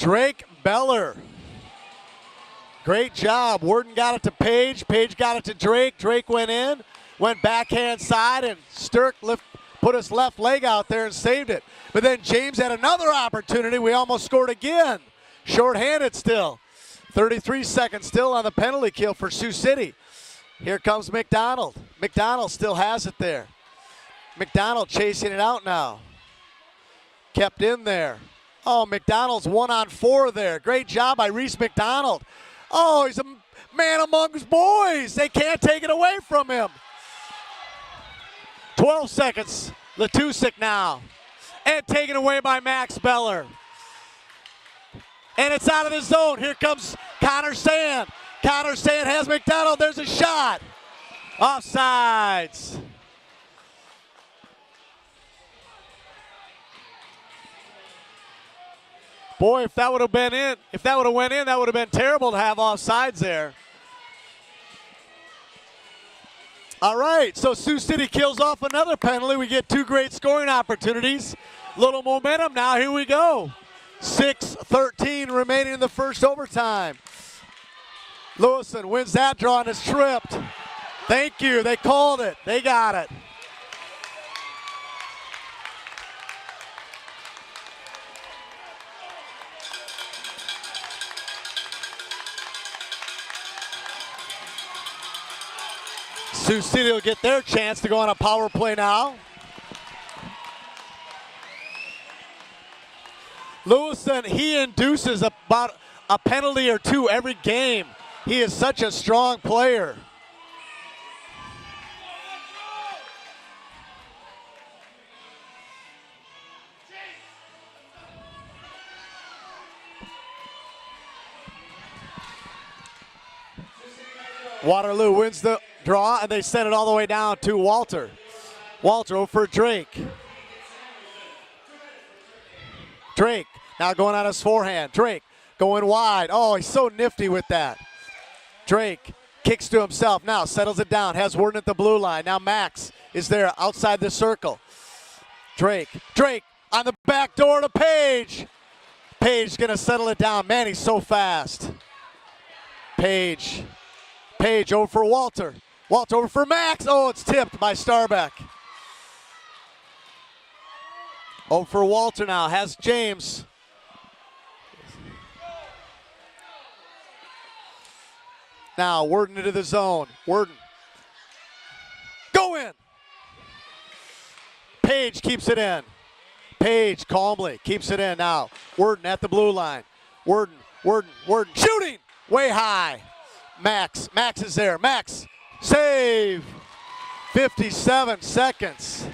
Drake Beller. Great job. Worden got it to Page. Page got it to Drake. Drake went in, went backhand side, and Sturck put his left leg out there and saved it. But then James had another opportunity. We almost scored again. Short-handed still. 33 seconds still on the penalty kill for Sioux City. Here comes McDonald. McDonald still has it there. McDonald chasing it out now. Kept in there. Oh, McDonald's 1-on-4 there. Great job by Reese McDonald. Oh, he's a man amongst boys. They can't take it away from him. 12 seconds. Letusik now. And taken away by Max Beller. And it's out of the zone. Here comes Connor Sand. Connor Sand has McDonald. There's a shot. Offsides. Boy, if that would have been in, if that would have went in, that would have been terrible to have offsides there. All right, so Sioux City kills off another penalty. We get 2 great scoring opportunities. Little momentum now. Here we go. 6:13 remaining in the first overtime. Lewison wins that draw and is tripped. Thank you. They called it. They got it. Sioux City will get their chance to go on a power play now. Lewison, he induces about a penalty or 2 every game. He is such a strong player. Waterloo wins the draw, and they send it all the way down to Walter. Walter over Drake. Drake now going on his forehand. Drake going wide. Oh, he's so nifty with that. Drake kicks to himself. Now settles it down. Has Worden at the blue line. Now Max is there outside the circle. Drake on the back door to Page. Page gonna settle it down. Man, he's so fast. Page over for Walter. Walter over for Max. Oh, it's tipped by Starbeck. Over for Walter now. Has James. Now Worden into the zone. Worden. Go in. Page keeps it in. Page calmly keeps it in now. Worden at the blue line. Worden shooting. Way high. Max is there. Max, save. 57 seconds.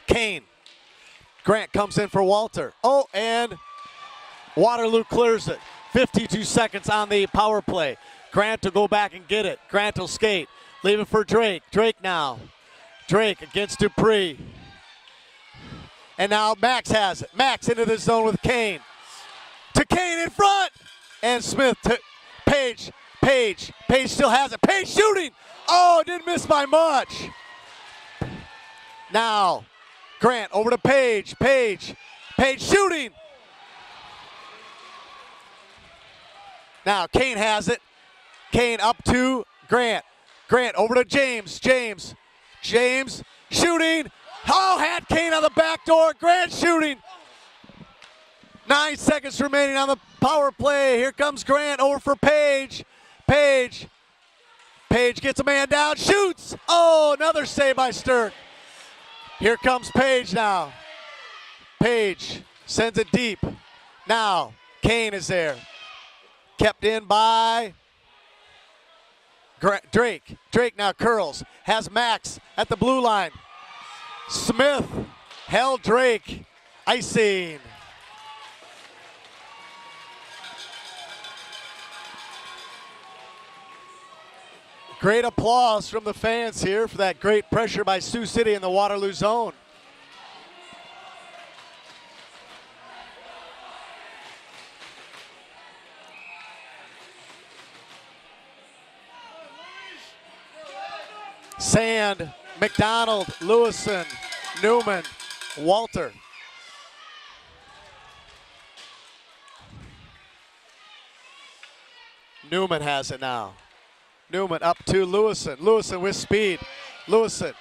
Kane. Grant comes in for Walter. Oh, and Waterloo clears it. 52 seconds on the power play. Grant will go back and get it. Grant will skate. Leave it for Drake. Drake now. Drake against Dupree. And now Max has it. Max into the zone with Kane. To Kane in front. And Smith to Page. Page still has it. Page shooting. Oh, didn't miss by much. Now Grant over to Page. Page shooting. Now Kane has it. Kane up to Grant. Grant over to James. James shooting. Oh, had Kane on the back door. Grant shooting. 9 seconds remaining on the power play. Here comes Grant over for Page. Page gets a man down. Shoots. Oh, another save by Sturck. Here comes Page now. Page sends it deep. Now Kane is there. Kept in by Drake. Drake now curls. Has Max at the blue line. Smith held Drake. Icing. Great applause from the fans here for that great pressure by Sioux City in the Waterloo zone. Sand, McDonald, Lewison, Newman, Walter. Newman has it now. Newman up to Lewison. Lewison with speed. Lewison.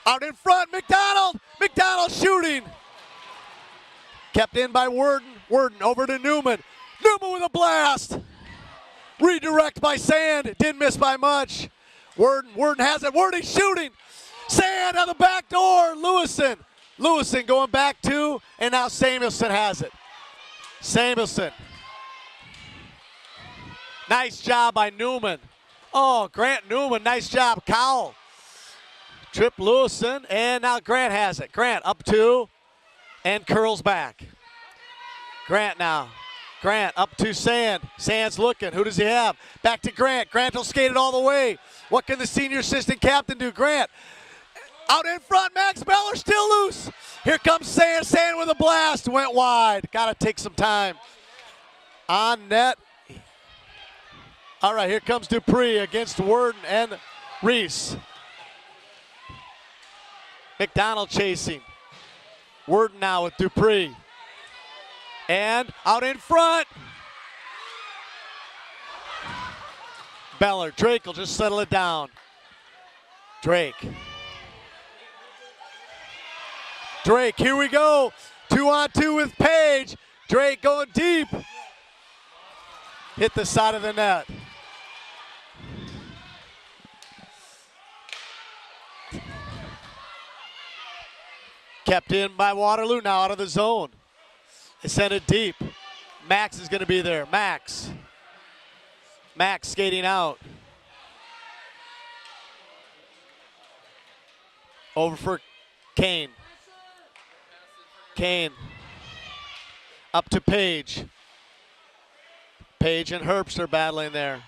Out in front, McDonald. McDonald shooting. Kept in by Worden. Worden over to Newman. Newman with a blast. Redirect by Sand. Didn't miss by much. Worden has it. Worden shooting. Sand on the back door. Lewison. Lewison going back to, and now Samuelson has it. Samuelson. Nice job by Newman. Oh, Grant Newman, nice job. Cowell. Trip Lewison, and now Grant has it. Grant up two, and curls back. Grant now. Grant up to Sand. Sand's looking. Who does he have? Back to Grant. Grant will skate it all the way. What can the senior assistant captain do? Grant. Out in front, Max Beller still loose. Here comes Sand. Sand with a blast. Went wide. Got to take some time. On net. All right, here comes Dupree against Worden and Reese. McDonald chasing. Worden now with Dupree. And out in front. Beller. Drake will just settle it down. Drake. Drake, here we go. 2-on-2 with Page. Drake going deep. Hit the side of the net. Kept in by Waterloo, now out of the zone. They sent it deep. Max is going to be there. Max. Max skating out. Over for Kane. Kane. Up to Page. Page and Herbst are battling there.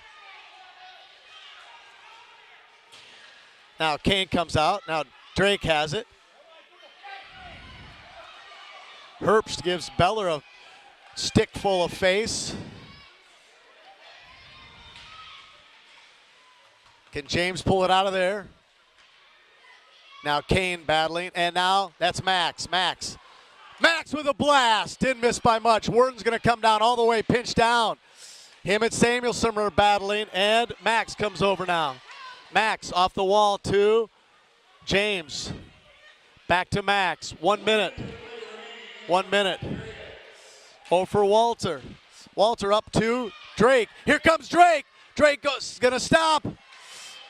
Now Kane comes out. Now Drake has it. Herbst gives Beller a stick full of face. Can James pull it out of there? Now Kane battling, and now that's Max. Max with a blast. Didn't miss by much. Worden's going to come down all the way, pinch down. Him and Samuelson are battling, and Max comes over now. Max off the wall to James. Back to Max. 1 minute. 1 minute. Oh, for Walter. Walter up to Drake. Here comes Drake. Drake goes, gonna stop.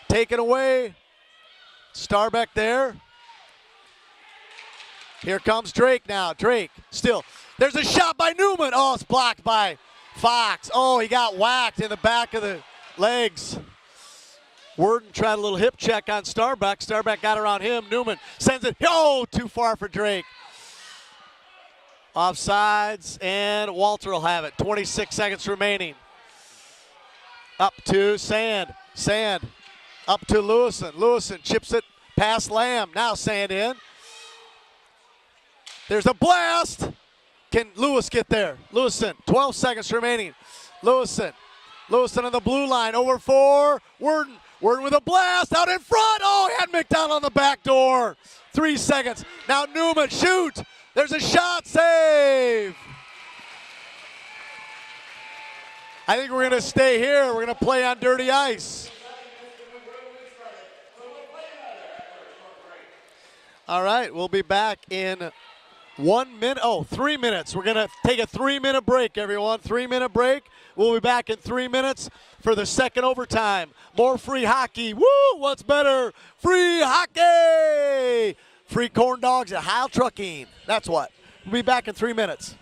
Taken away. Starbeck there. Here comes Drake now. Drake still. There's a shot by Newman. Oh, it's blocked by Fox. Oh, he got whacked in the back of the legs. Worden tried a little hip check on Starbeck. Starbeck got around him. Newman sends it. Oh, too far for Drake. Offsides, and Walter will have it. 26 seconds remaining. Up to Sand. Sand up to Lewison. Lewison chips it past Lamb. Now Sand in. There's a blast. Can Lewis get there? Lewison, 12 seconds remaining. Lewison on the blue line, over for Worden. Worden with a blast out in front. Oh, he had McDonald on the back door. 3 seconds. Now Newman, shoot. There's a shot, save. I think we're going to stay here. We're going to play on dirty ice. All right, we'll be back in 1 minute. Oh, 3 minutes. We're going to take a 3-minute break, everyone. 3-minute break. We'll be back in 3 minutes for the second overtime. More free hockey. Woo! What's better? Free hockey! Free corn dogs at Heil Trucking. That's what. We'll be back in 3 minutes.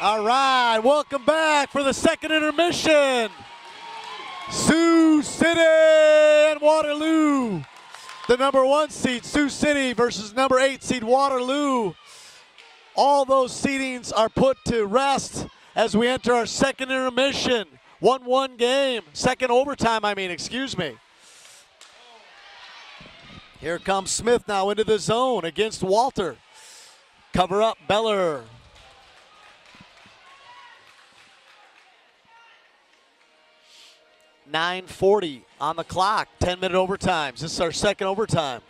All right, welcome back for the second intermission. Sioux City and Waterloo. The number 1 seed, Sioux City, versus number 8 seed, Waterloo. All those seedings are put to rest as we enter our second intermission. 1-1 game, second overtime, excuse me. Here comes Smith now into the zone against Walter. Cover up, Beller. .940 on the clock, 10-minute overtimes. This is our second overtime.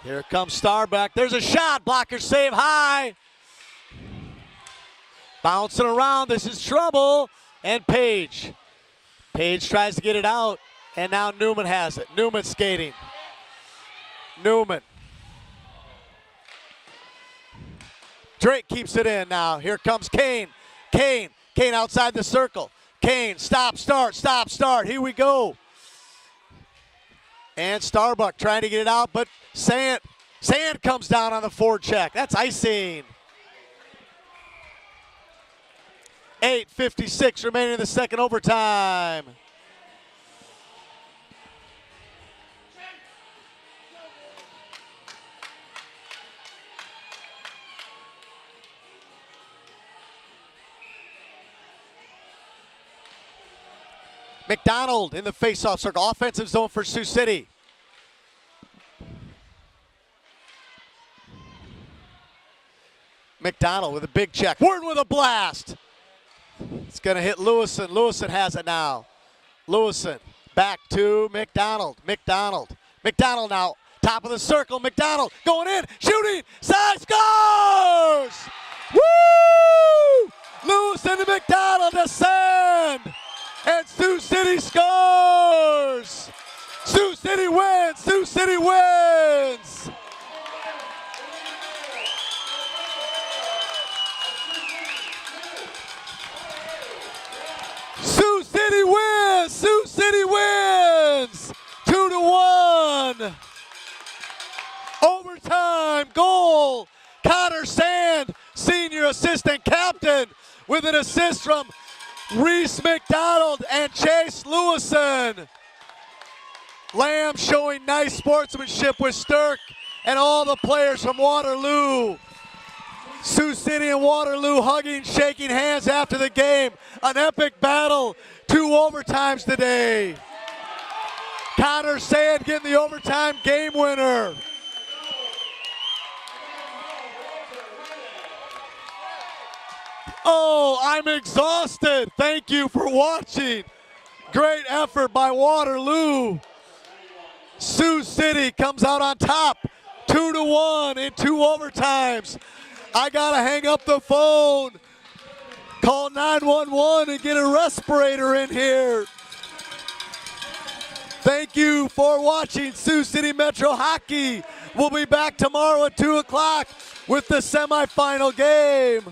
Here comes Starbuck. There's a shot. Blocker save high. Bouncing around. This is trouble. And Page. Page tries to get it out. And now Newman has it. Newman skating. Newman. Drake keeps it in now. Here comes Kane. Kane outside the circle. Kane, stop, start. Here we go. And Starbuck trying to get it out, but Sand comes down on the forecheck. That's icing. 8:56 remaining in the second overtime. McDonald in the faceoff circle. Offensive zone for Sioux City. McDonald with a big check. Word with a blast. It's going to hit Lewison. Lewison has it now. Lewison back to McDonald. McDonald now. Top of the circle. McDonald going in. Shooting. Side scores! Woo! Lewison to McDonald to send. And Sioux City scores! Sioux City wins! Sioux City wins! Sioux City wins! Sioux City wins! 2-1. Overtime goal. Connor Sand, senior assistant captain, with an assist from Reese McDonald and Chase Lewison. Lamb showing nice sportsmanship with Stirk and all the players from Waterloo. Sioux City and Waterloo hugging, shaking hands after the game. An epic battle, 2 overtimes today. Connor Sand getting the overtime game winner. Oh, I'm exhausted. Thank you for watching. Great effort by Waterloo. Sioux City comes out on top, 2-1 in 2 overtimes. I gotta hang up the phone, call 911 and get a respirator in here. Thank you for watching Sioux City Metro Hockey. We'll be back tomorrow at 2 o'clock with the semifinal game.